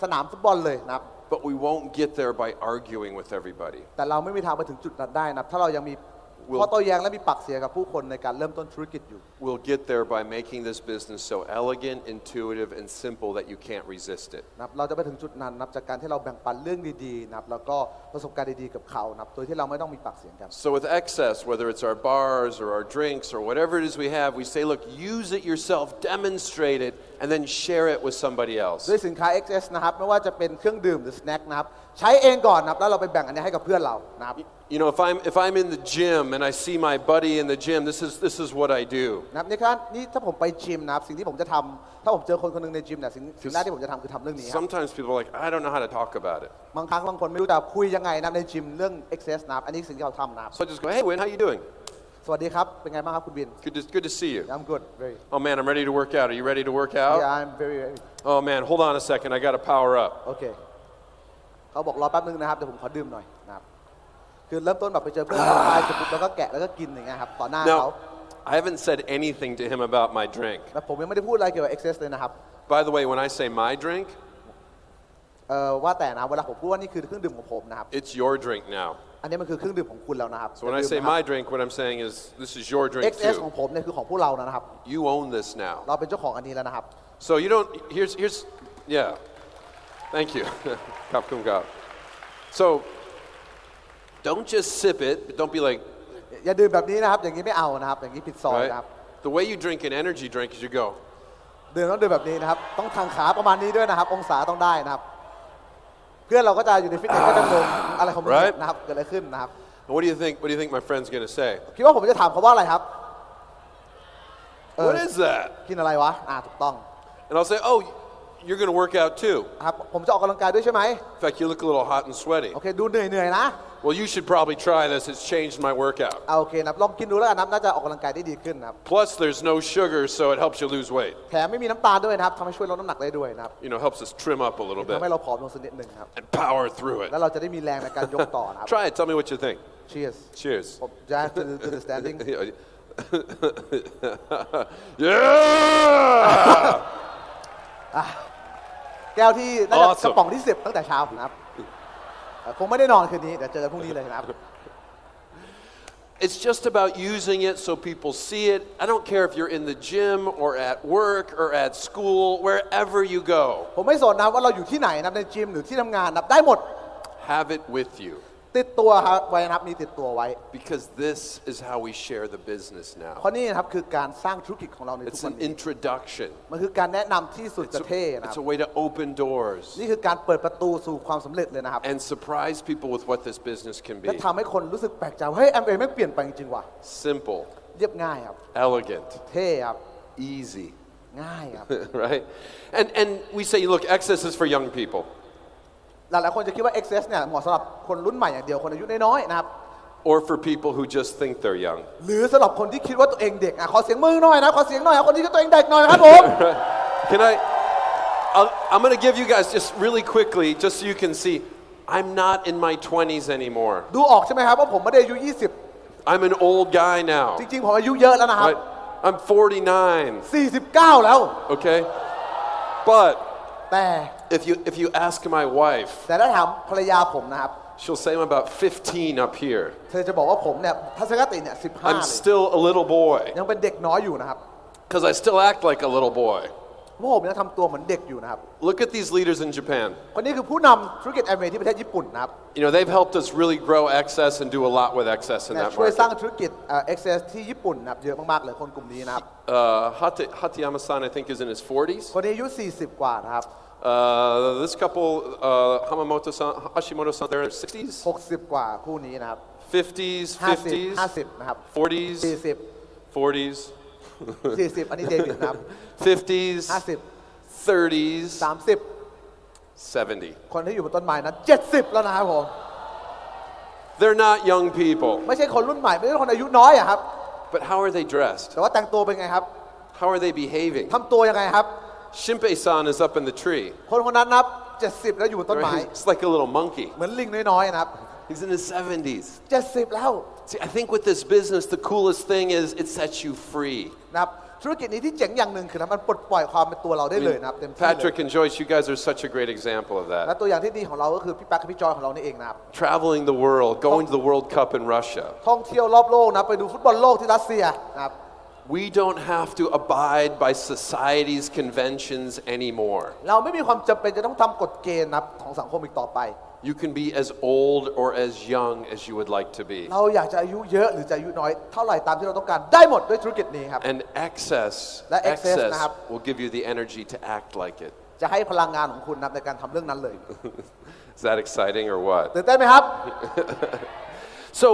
สนามฟุตบอลเลยนะครับ but we won't get there by arguing with everybody. แต่เราไม่มีทางไปถึงจุดนั้นได้นะถ้าเรายังมีข้อโต้แย้งและมีปากเสียงกับผู้คนในการเริ่มต้นธุรกิจอยู่ We'll get there by making this business so elegant, intuitive, and simple that you can't resist it. นะครับเราจะไปถึงจุดนั้นนะครับจากการที่เราแบ่งปันเรื่องดีๆนะครับแล้วก็ประสบการณ์ดีๆกับเขานะครับโดยที่เราไม่ต้องมีปากเสียงกัน So with excess, whether it's our bars or our drinks or whatever it is we have, we say, look, use it yourself, demonstrate it, and then share it with somebody else. ด้วยสินค้า XS นะครับไม่ว่าจะเป็นเครื่องดื่มหรือสแน็คนะครับใช้เองก่อนนะครับแล้วเราไปแบ่งอันนี้ให้กับเพื่อนเรานะครับ You know, if I'm in the gym and I see my buddy in the gym, this is what I do. นะครับนี่ถ้าผมไปจิมนะครับสิ่งที่ผมจะทำถ้าผมเจอคนคนหนึงในจิมเนี่ยสิ่งแรกที่ผมจะทำคือทำเรื่องนี้ครับ Sometimes people are like, I don't know how to talk about it. บางครั้งบางคนไม่รู้จะคุยยังไงนะครับในจิมเรื่อง XS นะครับอันนี้สิ่งที่เราทำนะครับ So I just go, hey, Win, how you doing? สวัสดีครับเป็นไงบ้างครับคุณบิน Good to see you. I'm good very Oh man, I'm ready to work out. Are you ready to work out? yeah I'm very Oh man, hold on a second. I got to power up. โอเคเขาบอกรอแป๊บนึงนะครับเดี๋ยวผมขอดื่มหน่อยนะครับคือเริ่มต้นแบบไปเจอเพื่อนสบายเสร็จปุ๊บแล้วก็แกะแล้วก็กินอย่างเงี้ยครับต่อหน้าเขา Now, I haven't said anything to him about my drink. แล้วผมยังไม่ได้พูดอะไรเกี่ยวกับ XS เลยนะครับ By the way, when I say my drink, ว่าแต่นะเวลาผมพูดว่านี่คือเครื่องดื่มของผมนะครับ it's your drink now. อันนี้มันคือเครื่องดื่มของคุณแล้วนะครับ So when I say my drink, what I'm saying is this is your drink XS ของ too. ผมเนี่ยคือของพวกเรานะครับ You own this now. เราเป็นเจ้าของอันนี้แล้วนะครับ So you don't, here's, yeah. Thank you. Kapkum Kap. So don't just sip it, but don't be like, อย่าดื่มแบบนี้นะครับอย่างนี้ไม่เอานะครับอย่างนี้ผิดซอย right? นะครับ The way you drink an energy drink is you go, ดื่มต้องดื่มแบบนี้นะครับต้องทางขาประมาณนี้ด้วยนะครับองศาต้องได้นะครับเพื่อนเราก็จะอยู่ในฟิตเนสก็จะงงอะไรของมึง Right? นะครับเกิดอะไรขึ้นนะครับ what do you think my friend's going to say? คิดว่าผมจะถามเขาว่าอะไรครับ What is that? กินอะไรวะถูกต้อง And I'll say, oh, you're going to work out too. ครับผมจะออกกำลังกายด้วยใช่ไหม In fact, you look a little hot and sweaty. โอเคดูเหนื่อยๆนะ Well, you should probably try this. It's changed my workout. โอเคนะลองกินดูแล้วกันนะน่าจะออกกำลังกายได้ดีขึ้นนะครับ Plus, there's no sugar, so it helps you lose weight. แถมไม่มีน้ำตาลด้วยนะครับทำให้ช่วยลดน้ำหนักได้ด้วยนะครับ You know, helps us trim up a little ทำให้ bit เราผอมลงสักนิดหนึ่งครับ and power through it. แล้วเราจะได้มีแรงในการยกต่อนะครับ Try it. Tell me what you think. Cheers Cheers. ผมจะ to the standing Yeah! แก้วที่น่าจะ Awesome. กระป๋องที่10ตั้งแต่เช้านะครับคงไม่ได้นอนคืนนี้เดี๋ยวเจอกันพรุ่งนี้เลยนะครับ It's just about using it so people see it. I don't care if you're in the gym or at work or at school, wherever you go. ผมไม่สนนะว่าเราอยู่ที่ไหนนะในจิมหรือที่ทำงานนะได้หมด Have it with you ติดตัวครับไว้นะครับมีติดตัวไว้ because this is how we share the business เพราะ now. นี่นะครับคือการสร้างธุรกิจของเราในทุก It's วัน an นี้ introduction. มันคือการแนะนำที่สุดจะเท่นะค It's รับ a way to open doors นี่คือการเปิดประตูสู่ความสำเร็จเลยนะครับ and surprise people with what this business can และ be. ทำให้คนรู้สึกแปลกใจว่าเฮ้ยแอมเวย์ไม่เปลี่ยนไปจริงๆว่ะ Simple, เรียบง่ายครับ elegant, เท่ครับ easy, ง่ายครับ right? And we say, look, excess is for young people. หลายๆคนจะคิดว่า XS เนี่ยเหมาะสำหรับคนรุ่นใหม่อย่างเดียวคนอายุน้อยๆนะครับ Or for people who just think they're young. หรือสำหรับคนที่คิดว่าตัวเองเด็กขอเสียงมือหน่อยนะขอเสียงหน่อยคนที่คิดว่าตัวเองเด็กหน่อยนะครับผม Can I'm going to give you guys just really quickly, just so you can see, I'm not in my 20s anymore. ดูออกใช่ไหมครับว่าผมไม่ได้อายุ I'm an old guy 20 now. จริงๆผมอายุเยอะแล้วนะครับ Right? I'm 49, 49 แล้ว okay? But แต่ if you ask my wife, แต่ถ้าถามภรรยาผมนะครับ she'll say I'm about 15 up here. เธอจะบอกว่าผมเนี่ยทัศนคติเนี่ย15 I'm เลย still a little boy ยังเป็นเด็กน้อยอยู่นะครับ because I still act like a little boy. ผ พวกผมยังทำตัวเหมือนเด็กอยู่นะครับ Look at these leaders in Japan. คนนี้คือผู้นำธุรกิจแอมเวย์ที่ประเทศญี่ปุ่นนะครับ You know, they've helped us really grow Excess and do a lot with Excess in เนี่ย that ช่วยสร้าง market. ธุรกิจAccess ที่ญี่ปุ่นนะครับเยอะมากๆเลยคนกลุ่มนี้นะครับ Hatayama-san, I think, is in his 40s. คนนี้อายุ 40 กว่านะครับ This couple, Hamamoto-san, Hashimoto-san, they're in their 60s, 60 กว่าคู่นี้นะครับ 50s, 50 50s, 50นะครับ 40s, 40 40s, 40อันนี้เดวิดนะครับ 50s, 50 30s, 30 70. คนที่อยู่บนต้นไม้นั้น70แล้วนะครับผม They're not young people, ไม่ใช่คนรุ่นใหม่ไม่ใช่คนอายุน้อยอะครับ but how are they dressed? แต่ว่าแต่งตัวเป็นไงครับ How are they behaving? ทำตัวยังไงครับ Shinpei-san is up in the tree. คนนั้นนับ70แล้วอยู่บนต้นไม้ Right? He's like a little monkey. เหมือนลิงน้อยๆนะครับ He's in his 70s. 70แล้ว See, I think with this business, the coolest thing is it sets you free. นะครับธุรกิจนี้ที่เจ๋งอย่างหนึ่งคือมันปลดปล่อยความเป็นตัวเราได้เลยนะครับเต็มที่เลย Patrick and Joyce, you guys are such a great example of และ that. ตัวอย่างที่ดีของเราก็คือพี่แป๊กกับพี่จอยของเรานี่เองนะครับ Traveling the world, going to the World Cup in Russia. ท่องเที่ยวรอบโลกนะไปดูฟุตบอลโลกที่รัสเซียนะครับ We don't have to abide by society's conventions anymore. เราไม่มีความจำเป็นจะต้องทำกฎเกณฑ์นะครับของสังคมอีกต่อไป You can be as old or as young as you would like to be. เราอยากจะอายุเยอะหรือจะอายุน้อยเท่าไหร่ตามที่เราต้องการได้หมดด้วยธุรกิจนี้ครับ And excess,และexcess excess นะครับ will give you the energy to act like it. จะให้พลังงานของคุณนะครับในการทำเรื่องนั้นเลย Is that exciting or what? ตื่นเต้นไหมครับ So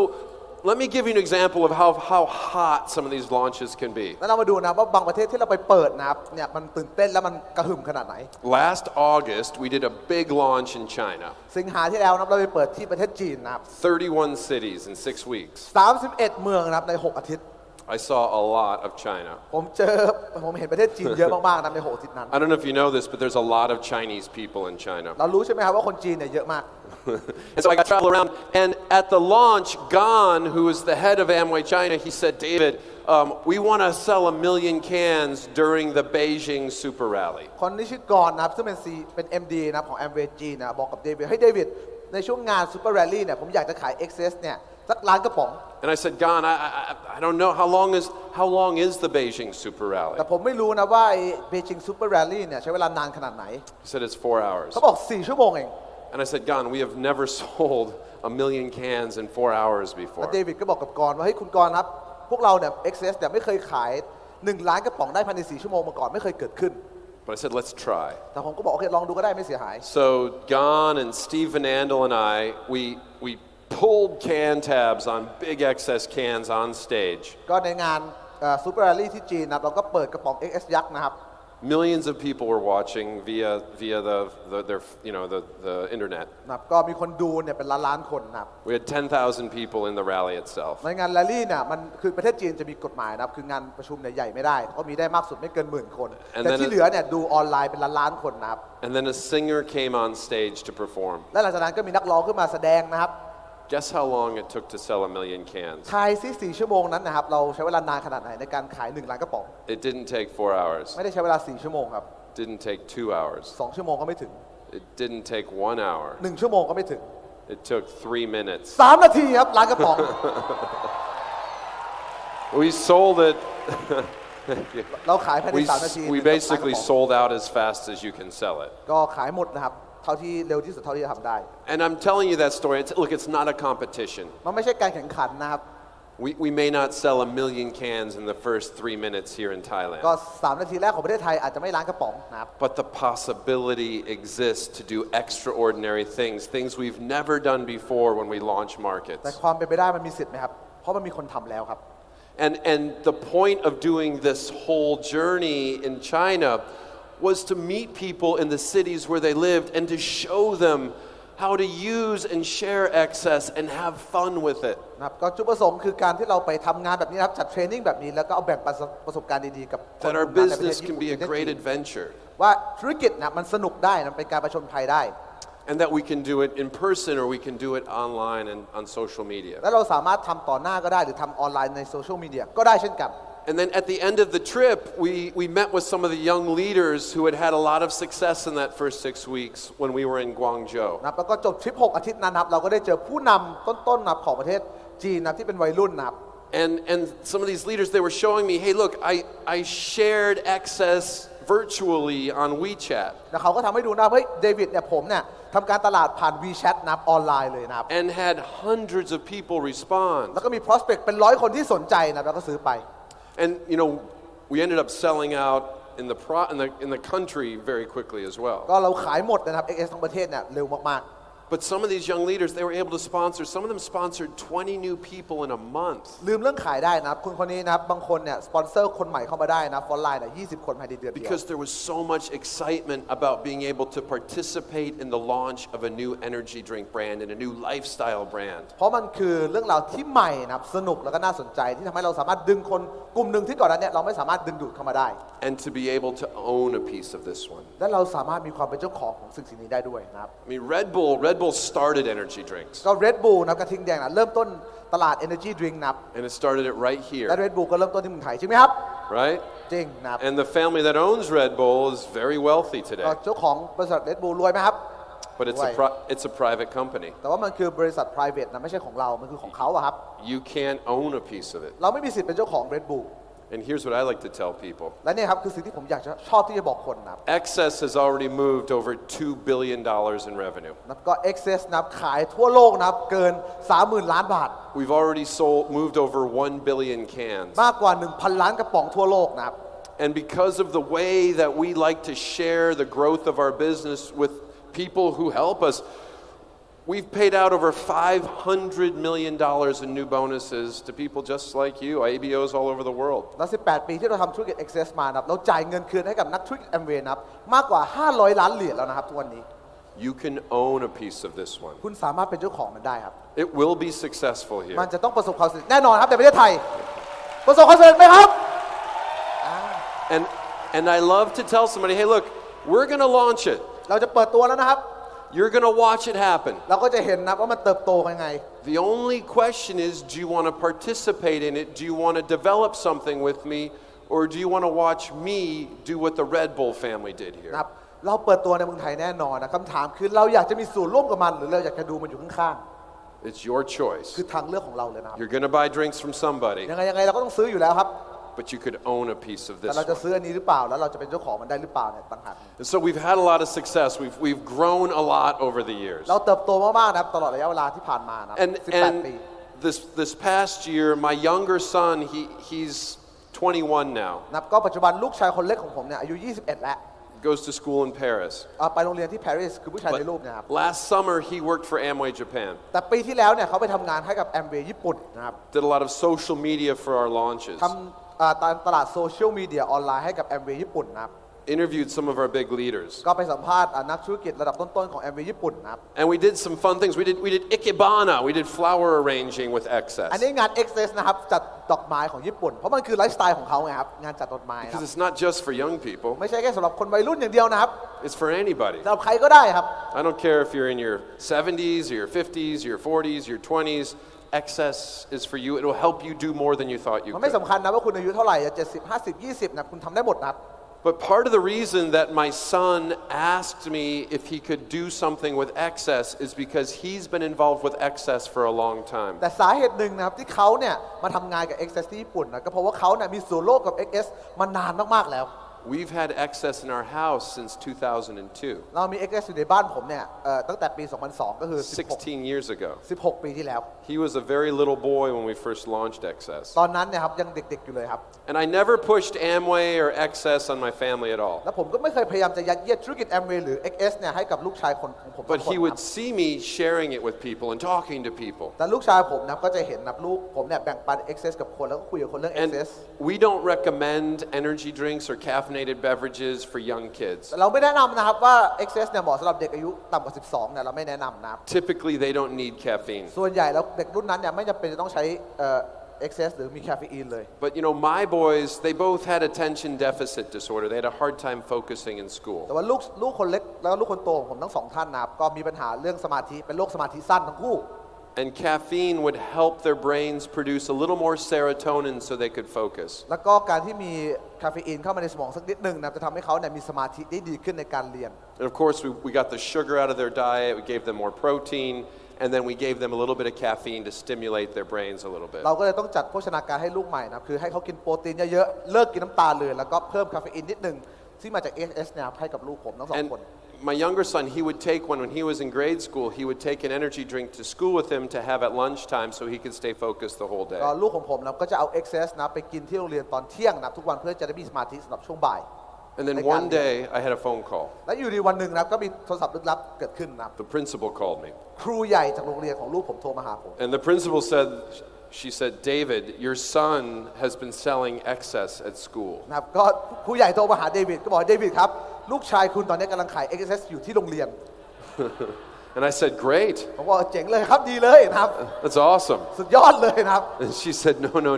let me give you an example of how hot some of these launches can be. แล้วเรามาดูนะว่าบางประเทศที่เราไปเปิดนะครับเนี่ยมันตื่นเต้นแล้วมันกระหึ่มขนาดไหน Last August, we did a big launch in China. สิงหาที่แล้วนะครับเราไปเปิดที่ประเทศจีนนะครับ 31 cities in 6 weeks. 31 เมืองนะครับใน 6 อาทิตย์ I saw a lot of China. ผมเห็นประเทศจีนเยอะมากๆนะใน 6 อาทิตย์นั้น I don't know if you know this, but there's a lot of Chinese people in China. เรารู้ใช่ไหมครับว่าคนจีนเนี่ยเยอะมาก And so I got to travel around. And at the launch, Gan, who is the head of Amway China, he said, David, we want to sell 1 million cans during the Beijing Super Rally. คนที่ชื่อกรนะครับซึ่งเป็น MD นะครับของ Amway จีนนะบอกกับเดวิดให้เดวิดในช่วงงาน Super Rally เนี่ยผมอยากจะขาย Excess เนี่ยสักล้านกระป๋อง And I said, Gan, I don't know how long is the Beijing Super Rally? แต่ผมไม่รู้นะว่าไอ้ Beijing Super Rally เนี่ยใช้เวลานานขนาดไหน He said it's 4 hours. เขาบอก 4 ชั่วโมงเอง And I said, Gan, we have never sold 1 million cans in 4 hours แล้ว before. เดวิดก็บอกกับกรว่าเฮ้ยคุณกรครับพวกเราเนี่ย Excess เนี่ยไม่เคยขาย1 ล้านกระป๋องได้ภายใน 4 ชั่วโมงมาก่อนไม่เคยเกิดขึ้น But I said, let's try. แต่ผมก็บอกโอเคลองดูก็ได้ไม่เสียหาย So Gan and Steve Van Andel and I, we pulled can tabs on big excess cans on stage. ก็ในงาน Super Rally ที่จีนนะครับเราก็เปิดกระป๋อง XS ยักษ์นะครับ Millions of people were watching via the internet. นะครับก็มีคนดูเนี่ยเป็นล้านๆคนนะครับ We had 10,000 people in the rally itself. ในงานแรลลี่เนี่ยมันคือประเทศจีนจะมีกฎหมายนะครับคืองานประชุมเนี่ยใหญ่ไม่ได้ก็มีได้มากสุดไม่เกิน10,000 คน And แต่ then ที่เหลือเนี่ยดูออนไลน์เป็นล้านๆคนนะครับ And then a singer came on stage to perform. และหลังจากนั้นก็มีนักร้องขึ้นมาแสดงนะครับ Guess how long it took to sell 1 million cans? ทายซิ4 ชั่วโมงนั้นนะครับเราใช้เวลานานขนาดไหนในการขาย1 ล้านกระป๋อง It didn't take 4 hours. ไม่ได้ใช้เวลา4 ชั่วโมงครับ Didn't take 2 hours. 2 ชั่วโมงก็ไม่ถึง It didn't take 1 hour. 1 ชั่วโมงก็ไม่ถึง It took 3 minutes. 3 นาทีครับล้านกระป๋อง We sold it. เราขายภายใน 3 นาที We basically sold out as fast as you can sell it. ก็ขายหมดนะครับเท่าที่เร็วที่สุดเท่าที่จะทำได้ And I'm telling you that story. Look, it's not a competition. มันไม่ใช่การแข่งขันนะครับ We may not sell 1 million cans in the first 3 minutes here in ก็ Thailand. 3 นาทีแรกของประเทศไทยอาจจะไม่ล้านกระป๋องนะครับ But the possibility exists to do extraordinary things we've never done before when we launch แต่ markets. ความเป็นไปได้มันมีสิทธิ์ไหมครับเพราะมันมีคนทำแล้วครับ And the point of doing this whole journey in China was to meet people in the cities where they lived and to show them how to use and share excess and have fun with it. นะครับก็จุดประสงค์คือการที่เราไปทำงานแบบนี้ครับจัดเทรนนิ่งแบบนี้แล้วก็เอาแบ่งประสบการณ์ดีๆกับคน That our กลุ่มนั้นในประเทศ business ญี่ can ปุ่น be a great adventure. ว่าธุรกิจนะมันสนุกได้มันเป็นการประชนภัยได้ And that we can do it in person or we can do it online and on social media. และเราสามารถทำต่อหน้าก็ได้หรือทำออนไลน์ในโซเชียลมีเดียก็ได้เช่นกัน And then at the end of the trip, we met with some of the young leaders who had had a lot of success in that first 6 weeks when we were in Guangzhou. นะครับแล้วก็จบทริป 6 อาทิตย์นั้นนะครับเราก็ได้เจอผู้นำต้นๆนะครับของประเทศจีนนะที่เป็นวัยรุ่นนะครับ And some of these leaders, they were showing me, hey, look, I shared excess virtually on WeChat แล้วเขาก็ทำให้ดูนะเฮ้ยเดวิดเนี่ยผมเนี่ยทำการตลาดผ่าน WeChat นะครับออนไลน์เลยนะครับ and had hundreds of people respond. แล้วก็มี prospect เป็น100 คนที่สนใจนะแล้วก็ซื้อไป And we ended up selling out in the country very quickly as well. ก็เราขายหมดนะครับ XS ทั้งประเทศเนี่ยเร็วมาก But some of these young leaders, they were able to sponsor. Some of them sponsored 20 new people in a month. ๆลืมเรื่องขายได้นะครับคุณคนนี้นะครับบางคนเนี่ยสปอนเซอร์คนใหม่เข้ามาได้นะฟอนไลน์เนี่ย20 คนภายในเดือนเดียว Because there was so much excitement about being able to participate in the launch of a new energy drink brand and a new lifestyle brand. เพราะมันคือเรื่องราวที่ใหม่นะครับสนุกแล้วก็น่าสนใจที่ทำให้เราสามารถดึงคนกลุ่มหนึ่งที่ก่อนหน้านี้เราไม่สามารถดึงดูดเข้ามาได้ And to be able to own a piece of this one. และเราสามารถมีความเป็นเจ้าของของสิ่งนี้ได้ด้วยนะครับ I mean, Red Bull started energy drinks. ก็ Red Bull นะกระทิงแดงนะเริ่มต้นตลาด Energy Drink นะครับ And it started it right และ here, Red Bull ก็เริ่มต้นที่เมืองไทยใช่ไหมครับ right? จริงนะครับ And the family that owns Red Bull is very wealthy ก็ today. เจ้าของบริษัท Red Bull รวยไหมครับ But it's a private company. แต่ว่ามันคือบริษัท private นะไม่ใช่ของเรามันคือของเขาอะครับ You can't own a piece of it. เราไม่มีสิทธิ์เป็นเจ้าของ Red Bull And here's what I like to tell people. และเนี่ยครับคือสิ่งที่ผมอยากจะชอบที่จะบอกคนนะครับ Excess has already moved over $2 billion in revenue. นะก็ Access นะครับขายทั่วโลกนะครับเกิน 30,000 ล้านบาท We've already moved over 1 billion cans. มากกว่า 1,000 ล้านกระป๋องทั่วโลกนะครับ And because of the way that we like to share the growth of our business with people who help us, we've paid out over $500 million in new bonuses to people just like you, ABOs all over the world. แล้ว18 ปีที่เราทำธุรกิจ Access มานะครับเราจ่ายเงินคืนให้กับนักธุรกิจ Amway นะครับมากกว่า 500 ล้านเหรียญแล้วนะครับทุกวันนี้ You can own a piece of this one. คุณสามารถเป็นเจ้าของมันได้ครับ It will be successful มัน here. จะต้องประสบความสำเร็จแน่นอนครับในประเทศไทยประสบความสำเร็จไหมครับ And I love to tell somebody, hey, look, we're going to launch it. เราจะเปิดตัวแล้วนะครับ You're going to watch it happen. เราก็จะเห็นนะว่ามันเติบโตยังไง The only question is, do you want to participate in it? Do you want to develop something with me? Or do you want to watch me do what the Red Bull family did here? นะครับเราเปิดตัวในเมืองไทยแน่นอนนะคำถามคือเราอยากจะมีส่วนร่วมกับมันหรือเราอยากจะดูมันอยู่ข้าง It's your ๆ choice. คือทางเลือกของเราเลยนะครับ You're going to buy drinks from somebody, ยังไงเราก็ต้องซื้ออยู่แล้วครับ but you could own a piece of แต่ this เราจะ one. ซื้ออันนี้หรือเปล่าแล้วเราจะเป็นเจ้าของมันได้หรือเปล่าเนี่ยต่างหาก And so we've had a lot of success. We've grown a lot over the years. เราเติบโตมากๆนะครับตลอดระยะเวลาที่ผ่านมานะ18 ปี And this past year, my younger son, he's 21 now, นะครับก็ปัจจุบันลูกชายคนเล็กของผมเนี่ยอายุ 21 แล้ว goes to school in Paris. ไปโรงเรียนที่ปารีสคือผู้ชายในรูปนะครับ Last summer, he worked for Amway Japan, แต่ปีที่แล้วเนี่ยเขาไปทำงานให้กับ Amway ญี่ปุ่นนะครับ did a lot of social media for our launches, ทำตลาดโซเชียลมีเดียออนไลน์ให้กับ Amway ญี่ปุ่นนะครับ interviewed some of our big leaders. ก็ไปสัมภาษณ์นักธุรกิจระดับต้นๆของ Amway ญี่ปุ่นนะครับ And we did some fun things. We did ikebana. We did flower arranging with อัน Excess. นี้งาน Access นะครับจัดดอกไม้ของญี่ปุ่น เพราะมันคือไลฟ์สไตล์ของเขาไงครับงานจัดดอกไม้ครั Because บ it's not just for young people, ไม่ใช่แค่สำหรับคนวัยรุ่นอย่างเดียวนะครับ it's for anybody. สำหรับใครก็ได้ครับ I don't care if you're in your 70s, or your 50s, your 40s, your 20s. Excess is for you. It will help you do more than you thought you มันไม่ could. สำคัญนะว่าคุณอายุเท่าไหร่70 50 20นะคุณทำได้หมดนะครับ But part of the reason that my son asked me if he could do something with Excess is because he's been involved with Excess for a long time. แต่สาเหตุหนึ่งนะครับที่เขาเนี่ยมาทำงานกับ Access ที่ญี่ปุ่นนะก็เพราะว่าเขาเนี่ยมีส่วนร่วมกับ Access มานานมากๆแล้ว We've had Excess in our house since 2002, เรามี Access อยู่ในบ้านผมเนี่ยตั้งแต่ปี 2002 ก็คือ 16 years ago. 16 ปีที่แล้ว He was a very little boy when we first launched Excess. ตอนนั้นเนี่ยครับยังเด็กๆอยู่เลยครับ And I never pushed Amway or Excess on my family at all. แล้วผมก็ไม่เคยพยายามจะยัดเยียดธุรกิจ Amway หรือ XS เนี่ยให้กับลูกชายของผม But ทุกคน he ค would รับ see me sharing it with people and talking to people. แต่ลูกชายผมนะครับก็จะเห็นนะครับลูกผมเนี่ยแบ่งปัน XS กับคนแล้วก็คุยกับคนเรื่อง And XS we don't recommend energy drinks or caffeinated beverages for young kids. แต่เราไม่แนะนำนะครับว่า XS เนี่ยเหมาะสำหรับเด็กอายุต่ำกว่า 12 เนี่ยเราไม่แนะนำนะครับ Typically, they don't need caffeine. ส่วนใหญ่แล้วเด็กรุ่นนั้นเนี่ยไม่จำเป็นจะต้องใช้XS หรือมีคาเฟอีนเลย But my boys, they both had attention deficit disorder. They had a hard time focusing in school. แต่ว่าลูกคนเล็กแล้วก็ลูกคนโตของผมทั้งสองท่านนะครับก็มีปัญหาเรื่องสมาธิเป็นโรคสมาธิสั้นทั้งคู่ And caffeine would help their brains produce a little more serotonin so they could focus. แล้วก็การที่มีคาเฟอีนเข้ามาในสมองสักนิดหนึ่งนะจะทำให้เขาเนี่ยมีสมาธิได้ดีขึ้นในการเรียน And of course, we got the sugar out of their diet. We gave them more protein. And then we gave them a little bit of caffeine to stimulate their brains a little bit. เราก็เลยต้องจัดโภชนาการให้ลูกใหม่นะครับคือให้เขากินโปรตีนเยอะๆเลิกกินน้ำตาลเลยแล้วก็เพิ่มคาเฟอีนนิดหนึ่ง ที่มาจาก XS เนี่ยให้กับลูกผมทั้งสอง And คน my younger son, he would take one when he was in grade school, he would take an energy drink to school with him to have at lunchtime so he could stay focused the whole day. ก็ลูกของผมนะก็จะเอา XS นะไปกินที่โรงเรียนตอนเที่ยงนะทุกวันเพื่อจะได้มีสมาธิสำหรับช่วงบ่าย And then one day, I had a phone call. และอยู่ดีวันหนึ่งนะก็มีโทรศัพท์ลึกลับเกิดขึ้นนะ The principal called me. ครูใหญ่จากโรงเรียนของลูกผมโทรมาหาผม And the principal said, she said, David, your son has been selling excess at school. นะครับก็ครูใหญ่โทรมาหาเดวิดก็บอกเดวิดครับลูกชายคุณตอนนี้กำลังขาย XS อยู่ที่โรงเรียน And I said, great. ผมบอกเจ๋งเลยครับดีเลยนะครับ That's awesome. สุดยอดเลยนะครับ And she said,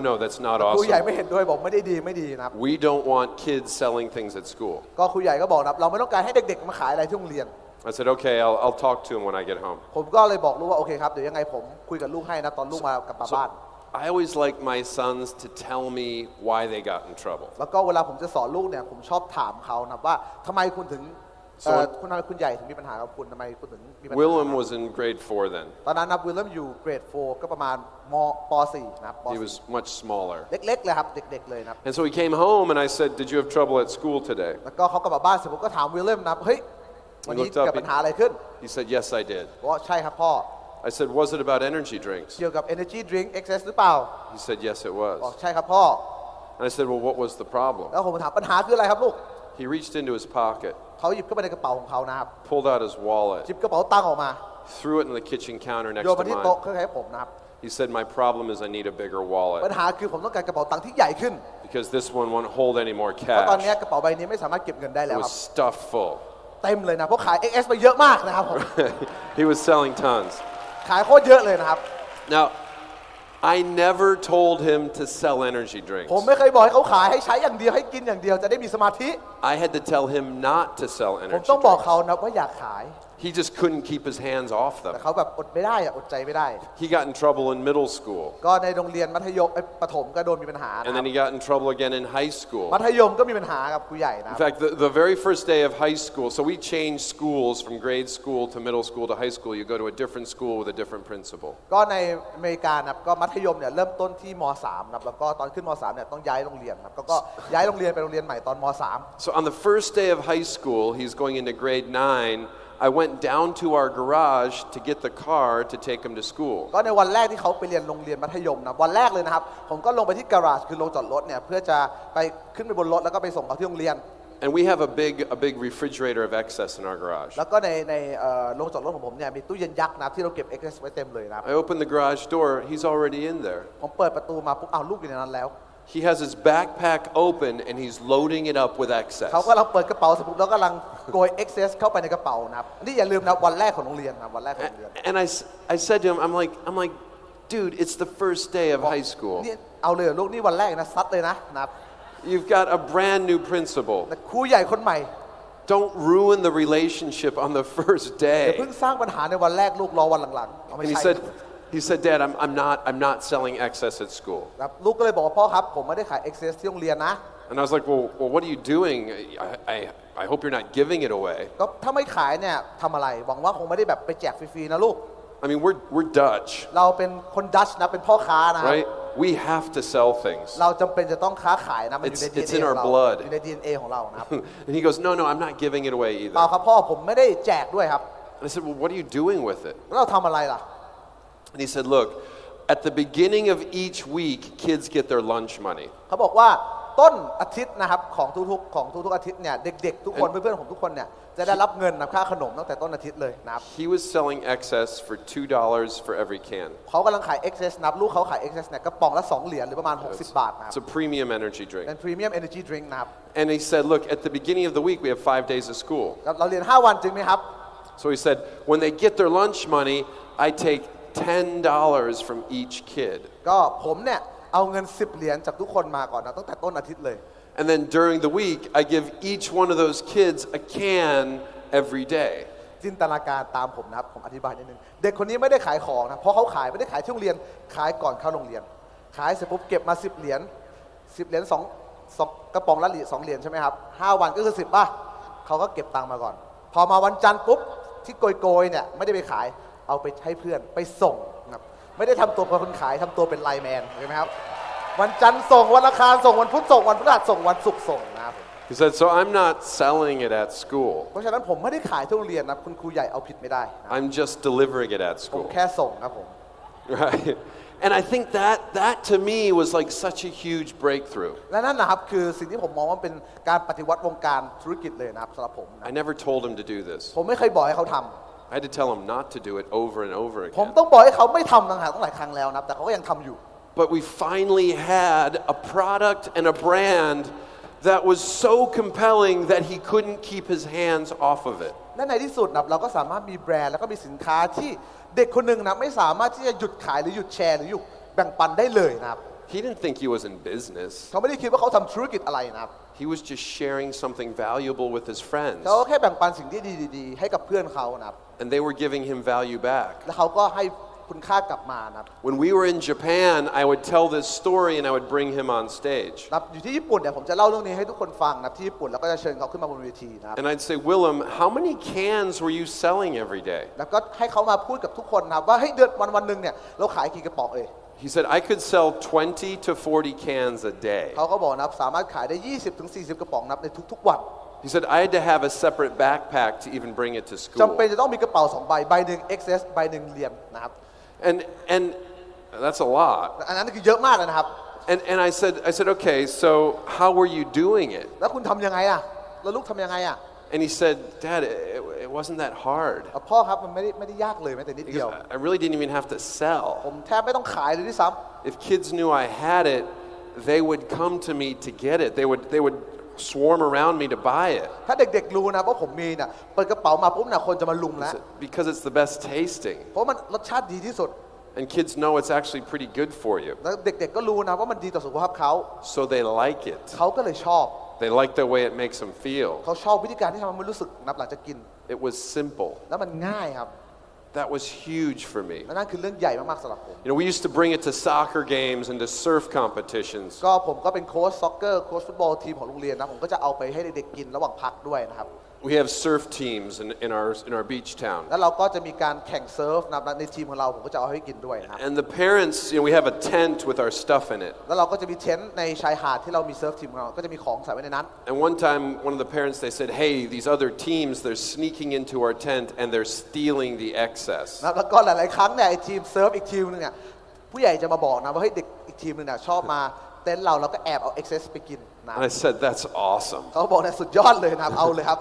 no, that's not ครูใหญ่ awesome. ไม่เห็นด้วยบอกไม่ได้ดีไม่ดีนะครับ We don't want kids selling things at school. ก็ครูใหญ่ก็บอกนะครับเราไม่ต้องการให้เด็กๆมาขายอะไรที่โรงเรียน I said, okay, I'll talk to him when I get home. ผมก็เลยบอกลูกว่าโอเคครับเดี๋ยวยังไงผมคุยกับลูกให้นะตอนลูกมากลับมาบ้าน I always like my sons to tell me why they got in trouble. แล้วก็เวลาผมจะสอนลูกเนี่ยผมชอบถามเขานะว่าทำไมคุณถึงคุณทำไมคุณใหญ่ถึงมีปัญหากับคุณทำไมคุณถึงมีปัญหา Willem was in grade 4 then. ตอนนั้นนะวิลเลียมอยู่เกรด 4 ก็ประมาณป .4 นะครับป He was much smaller. .4 เล็กๆเลยครับเด็กๆเลยนะครับ And so he came home and I said, did you have trouble at school today? แล้วก็เขากลับมาบ้านเสร็จผมก็ถามวิลเลียมนะเฮ้ยวันนี้เกิดปัญหาอะไรขึ้น He said, yes, I did. บอกว่าใช่ครับพ่อ I said, was it about energy drinks? เกี่ยวกับ energy drink excess หรือเปล่า He said, yes, it บอก was. ใช่ครับพ่อ And I said, well, what was the problem? แล้วผมถามปัญหาคืออะไรครับลูก He reached into his pocket, เขาหยิบเข้าไปในกระเป๋าของเขานะครับ pulled out his wallet, หยิบกระเป๋าตังค์ออกมา threw it in the kitchen counter next โยน to มาที่โต๊ะ mine. คล้ายๆผมนะครับ He said, my problem is I need a bigger ปัญ wallet หาคือผมต้องการกระเป๋าตังค์ที่ใหญ่ขึ้น because this one won't hold any more เพราะตอนนี้ cash. กระเป๋าใบนี้ไม่สามารถเก็บเงินได้ It แล้วค was รับ stuffed full. เต็มเลยนะเพราะขาย XS ไปเยอะมากนะครับผม He was selling tons. ขายโคตรเยอะเลยนะครับ Now, I never told him to sell energy ผม drinks. ไม่เคยบอกให้เขาขายให้ใช้อย่างเดียวให้กินอย่างเดียวจะได้มีสมาธิ I had to tell him not to sell ผม energy ต้องบอก drinks. เขานะว่าอยากขาย He just couldn't keep his hands off แต่ them. เขาแบบอดไม่ได้อะอดใจไม่ได้ He got in trouble in middle school, ก็ในโรงเรียนมัธยมประถมก็โดนมีปัญหานะ and ครั then บ he got in trouble again in high school. มัธยมก็มีปัญหากับครูใหญ่นะค In รับ fact, the very first day of high school, so we changed schools from grade school to middle school to high school. You go to a different school with a different principal. ก็ในอเมริกานะครับก็มัธยมเนี่ยเริ่มต้นที่ม .3 นะครับแล้วก็ตอนขึ้นม .3 เนี่ยต้องย้ายโรงเรียนครับก็ย้ายโรงเรียนไปโรงเรียนใหม่ตอนม .3 So on the first day of high school, he's going into grade 9. I went down to our garage to get the car to take him to school. ก็ในวันแรกที่เขาไปเรียนโรงเรียนมัธยมนะวันแรกเลยนะครับผมก็ลงไปที่การาจคือโรงจอดรถเนี่ยเพื่อจะไปขึ้นไปบนรถแล้วก็ไปส่งเขาที่โรงเรียน And we have a big refrigerator of excess in our garage. แล้วก็ในโรงจอดรถของผมเนี่ยมีตู้เย็นยักษ์นะครับที่เราเก็บ XS ไว้เต็มเลยนะครับ I opened the garage door. He's already in there. ผมเปิดประตูมาปุ๊บอ้าวลูกอยู่ในนั้นแล้ว He has his backpack open and he's loading it up with excess. เขากำลังเปิดกระเป๋าเสร็จปุ๊บแล้วกำลังโกย XS เข้าไปในกระเป๋านะครับนี่อย่าลืมนะวันแรกของโรงเรียนนะวันแรกของโรงเรียน And I said to him, I'm like, dude, it's the first day of high school. นี่เอาเลยเหรอลูกนี่วันแรกนะซัดเลยนะครับ You've got a brand new principal. แต่ครูใหญ่คนใหม่ Don't ruin the relationship on the first อย่าเพิ่ day. งสร้างปัญหาในวันแรกลูกรอวันหลังๆเอาไม่ And ใช่ he said, Dad, I'm not selling excess at school. ครับลูกก็เลยบอกว่าพ่อครับผมไม่ได้ขาย XS ที่โรงเรียนนะ And I was like, well, what are you doing? I hope you're not giving it away. ก็ถ้าไม่ขายเนี่ยทำอะไรหวังว่าคงไม่ได้แบบไปแจกฟรีๆนะลูก I mean, we're Dutch, เราเป็นคนดัชนะเป็นพ่อค้านะ right? We have to sell things. เราจำเป็นจะต้องค้าขายนะมันอยู่ใน It's DNA in ข our องเรา blood. อยู่ใน DNA ของเรานะครับ And he goes, no, I'm not giving it away เปล่า either. ครับพ่อผมไม่ได้แจกด้วยครับ And I said, well, what are you doing with it? แล้วเราทำอะไรล่ะ And he said, look, at the beginning of each week, kids get their lunch money. เขาบอกว่าต้นอาทิตย์นะครับของทุกๆอาทิตย์เนี่ยเด็กๆทุกคนเพื่อนๆผมทุกคนเนี่ยจะได้รับเงินนะค่าขนมตั้งแต่ต้นอาทิตย์เลยนะครับ He was selling excess for $2 for every can. เขากำลังขาย XS นับลูกเขาขาย XS เนี่ยกระป๋องละ2เหรียญหรือประมาณ60 บาทนะครับ It's a premium energy เป็น drink. Premium Energy Drink นะครับ And he said, look, at the beginning of the week, we have 5 days of school. เราเรียน5 วันจริงไหมครับ So he said, when they get their lunch money, I take $10 from each kid. ก็ผมเนี่ยเอาเงิน10เหรียญจากทุกคนมาก่อนนะตั้งแต่ต้นอาทิตย์เลย And then during the week, I give each one of those kids a can every day. จินตนาการตามผมนะครับผมอธิบายนิดนึงเด็กคนนี้ไม่ได้ขายของนะเพราะเขาขายไม่ได้ขายที่โรงเรียนขายก่อนเข้าโรงเรียน ขายเสร็จปุ๊บเก็บมา10เหรียญ2กระป๋องละ2เหรียญใช่ไหมครับ5วันก็คือ10ป่ะเขาก็เก็บตังค์มาก่อน พอมาวันจันทร์ปุ๊บที่โกยเนี่ยไม่ได้ไปขายเอาไปให้เพื่อนไปส่งนะครับไม่ได้ทำตัวเป็นคนขายทำตัวเป็นไลน์แมนเห็นไหมครับวันจันทร์ส่งวันอังคารส่งวันพุธส่งวันพฤหัสส่งวันศุกร์ส่งนะครับ He said, so I'm not selling it at school. เพราะฉะนั้นผมไม่ได้ขายที่โรงเรียนนะคุณครูใหญ่เอาผิดไม่ได้นะ I'm just delivering it at ผม school. แค่ส่งครับผม Right? And I think that to me was like such a huge breakthrough. และนั่นนะครับคือสิ่งที่ผมมองว่าเป็นการปฏิวัติวงการธุรกิจเลยนะครับสำหรับผมนะ I never told him to do this. ผมไม่เคยบอกให้เขาทำ I had to tell him not to do it over and over ผม again. ต้องบอกให้เขาไม่ทำต่างหากตั้งหลายครั้งแล้วนะครับแต่เขาก็ยังทำอยู่ But we finally had a product and a brand that was so compelling that he couldn't keep his hands off of it. และในที่สุดนะครับเราก็สามารถมีแบรนด์แล้วก็มีสินค้าที่เด็กคนหนึ่งนะไม่สามารถที่จะหยุดขายหรือหยุดแชร์หรือหยุดแบ่งปันได้เลยนะครับ He didn't think he was in business. เขาไม่ได้คิดว่าเขาทำธุรกิจอะไรนะครับ He was just sharing something valuable with his friends. เขาแค่แบ่งปันสิ่งที่ดีๆให้กับเพื่อนเขานะครับ And they were giving him value back. แล้วเขาก็ให้คุณค่ากลับมานะครับ When we were in Japan, I would tell this story and I would bring him on stage. นะครับอยู่ที่ญี่ปุ่นเนี่ยผมจะเล่าเรื่องนี้ให้ทุกคนฟังนะครับที่ญี่ปุ่นแล้วก็จะเชิญเขาขึ้นมาบนเวทีนะครับ And I'd say, Willem, how many cans were you selling every day? แล้วก็ให้เขามาพูดกับทุกคนนะครับว่าเฮ้ยเดือนวันหนึ่งเนี่ยเราขายกี่กระป๋องเอ่ย He said, I could sell 20 to 40 cans a day. เขาก็บอกนะครับสามารถขายได้ 20-40 กระป๋องนะครับในทุกๆวัน He said, I had to have a separate backpack to even bring it to จำ school. เป็นจะต้องมีกระเป๋า2ใบใบหนึ่ง XS ใบหนึ่งเรียนนะครับ And that's a lot. อันนั้นคือเยอะมากเลยนะครับ And I said, okay, so how were you doing it? แล้วคุณทำยังไงอ่ะแล้วลูกทำยังไงอ่ะ And he said, Dad, it wasn't that hard. พ่อครับมันไม่ได้ยากเลยแม้แต่นิดเดียว I really didn't even have to ผ sell. มแทบไม่ต้องขายเลยด้วยซ้ If kids knew I had it, they would come to me to get it. They would swarm around me to buy it. ำถ้าเด็กๆรู้นะว่าผมมีเนี่ยเปิดกระเป๋ามาปุ๊บเนี่ยคนจะมาลุมแล้ว Because it's the best tasting. เพราะมันรสชาติดีที่สุด And kids know it's actually pretty good for you. แล้วเด็กๆก็รู้นะว่ามันดีต่อสุขภาพเขา So they like it. เขาก็เลยชอบ They like the way it makes them feel. เขาชอบวิธีการที่ทำให้มันรู้สึกนับหลังจากกิน It was simple. แล้วมันง่ายครับ That was huge for me. และนั่นคือเรื่องใหญ่มากๆสำหรับผม We used to bring it to soccer games and to surf competitions. ก็ผมก็เป็นโค้ชซ็อกเกอร์โค้ชฟุตบอลทีมของโรงเรียนนะผมก็จะเอาไปให้เด็กๆกินระหว่างพักด้วยนะครับ We have surf teams in our beach town. แล้วเราก็จะมีการแข่งเซิร์ฟนะครับในทีมของเราผมก็จะเอาให้กินด้วยนะครับ And the parents, we have a tent with our stuff in it. แล้วเราก็จะมีเต็นท์ในชายหาดที่เรามีเซิร์ฟทีมของเราก็จะมีของใส่ไว้ในนั้น And one time, one of the parents, they said, hey, these other teams, they're sneaking into our tent and they're stealing the excess. แล้วก็หลายๆครั้งเนี่ยไอ้ทีมเซิร์ฟอีกทีมนึงเนี่ยผู้ใหญ่จะมาบอกนะว่าเฮ้ยเด็กอีกทีมนึงเนี่ยชอบมาเต็นท์เราแล้วก็แอบเอา excess ไปกินนะ And I said, that's awesome. เขาบอกเนี่ยสุดยอดเลยนะครับเอาเลยครับ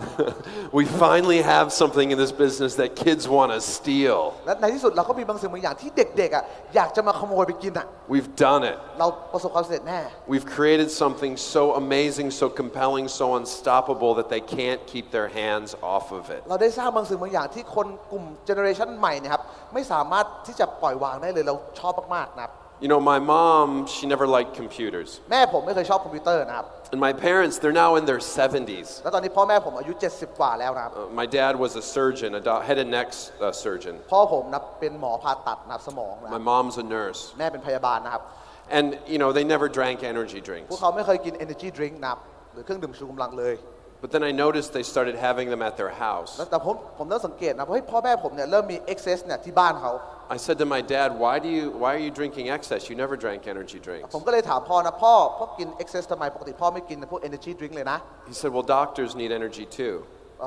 We finally have something in this business that kids want to steal. และในที่สุดเราก็มีบางสิ่งบางอย่างที่เด็กๆอ่ะอยากจะมาขโมยไปกินอ่ะ We've done it. เราประสบความสำเร็จแน่ We've created something so amazing, so compelling, so unstoppable that they can't keep their hands off of it. เราได้สร้างบางสิ่งบางอย่างที่คนกลุ่มเจเนอเรชันใหม่เนี่ยครับไม่สามารถที่จะปล่อยวางได้เลยเราชอบมากๆนะครับ My mom, she never liked computers. แม่ผมไม่เคยชอบคอมพิวเตอร์นะครับ And my parents, they're now in their 70s. แล้วตอนนี้พ่อแม่ผมอายุ70กว่าแล้วนะครับ My dad was a surgeon, a head and neck surgeon. พ่อผมนะเป็นหมอผ่าตัดนะครับสมองนะค My รับ mom's a nurse. แม่เป็นพยาบาลนะครับ And, they never drank energy พวก drinks. เขาไม่เคยกิน energy drink นะครับหรือเครื่องดื่มชูกำลังเลย But then I noticed they started having them at their house. แต่ผมเริ่มสังเกตนะเพราะพ่อแม่ผมเนี่ยเริ่มมี excess เนี่ยที่บ้านเขา I said to my dad, why are you drinking excess? You never drank energy drinks. ผมก็เลยถามพ่อนะพ่อกิน excess ทำไมปกติพ่อไม่กินพวก energy drink เลยนะ He said, well, doctors need energy too.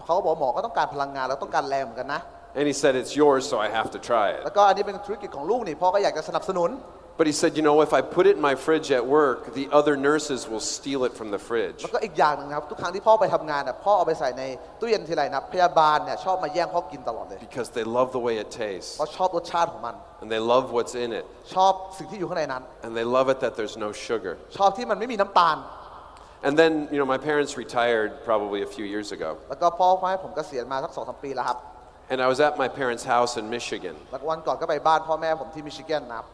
เขาก็บอกหมอก็ต้องการพลังงานแล้วต้องการแรงเหมือนกันนะ And he said, it's yours, so I have to try แล้ it. วก็อันนี้เป็นธุรกิจของลูกนี่พ่อก็อยากจะสนับสนุน But he said, if I put it in my fridge at work, the other nurses will steal it from the fridge. แล้วก็อีกอย่างหนึ่งนะครับทุกครั้งที่พ่อไปทำงานพ่อเอาไปใส่ในตู้เย็นทีไรนะพยาบาลเนี่ยชอบมาแย่งพ่อกินตลอดเลย Because they love the way it tastes. เพราะชอบรสชาติของมัน And they love what's in it. ชอบสิ่งที่อยู่ข้างในนั้น And they love it that there's no sugar. ชอบที่มันไม่มีน้ำตาล And then, my parents retired probably a few years ago. แล้วก็พ่อให้ผมเกษียณมาสัก 2-3 ปีแล้วครับ And I was at my parents' house in Michigan. แล้ววันก่อนก็ไปบ้านพ่อแม่ผมที่มิชิแกนนะครับ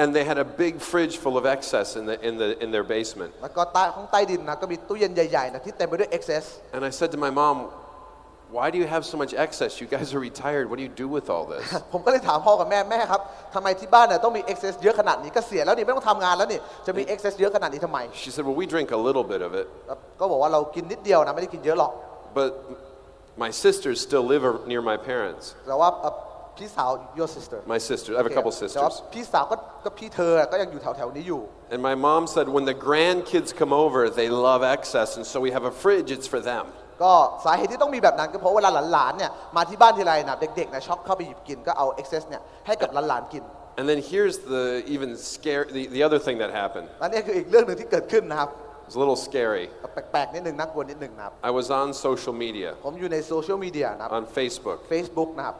And they had a big fridge full of excess in their basement. แล้วก็ห้องใต้ดินนะก็มีตู้เย็นใหญ่ๆนะที่เต็มไปด้วย excess And I said to my mom, why do you have so much excess? You guys are retired. What do you do with all this? ผมก็เลยถามพ่อกับแม่ครับทำไมที่บ้านเนี่ยต้องมี excess เยอะขนาดนี้เกษียณแล้วนี่ไม่ต้องทำงานแล้วนี่จะมี excess เยอะขนาดนี้ทำไม She said, well, we drink a little bit of it. ก็บอกว่าเรากินนิดเดียวนะไม่ได้กินเยอะหรอก But my sisters still live near my parents. แต่ว่า พี่สาว your sister My sister. I have a couple แต่ว่า sisters. พี่สาวก็พี่เธอก็ยังอยู่แถวๆนี้อยู่ And my mom said when the grandkids come over, they love excess, and so we have a fridge, it's for them. ก็สาเหตุที่ต้องมีแบบนั้นก็เพราะเวลาหลานๆเนี่ยมาที่บ้านทีไรนะเด็กๆนะชอบเข้าไปหยิบกินก็เอา excess เนี่ยให้กับหลานๆกิน And then here's the even the other thing that happened. และนี่คืออีกเรื่องหนึ่งที่เกิดขึ้นนะครับ It's a little scary. แปลกๆนิดนึงน่ากลัวนิดนึงนะครับ I was on social media, ผมอยู่ในโซเชียลมีเดียนะครับ on Facebook, Facebook นะครับ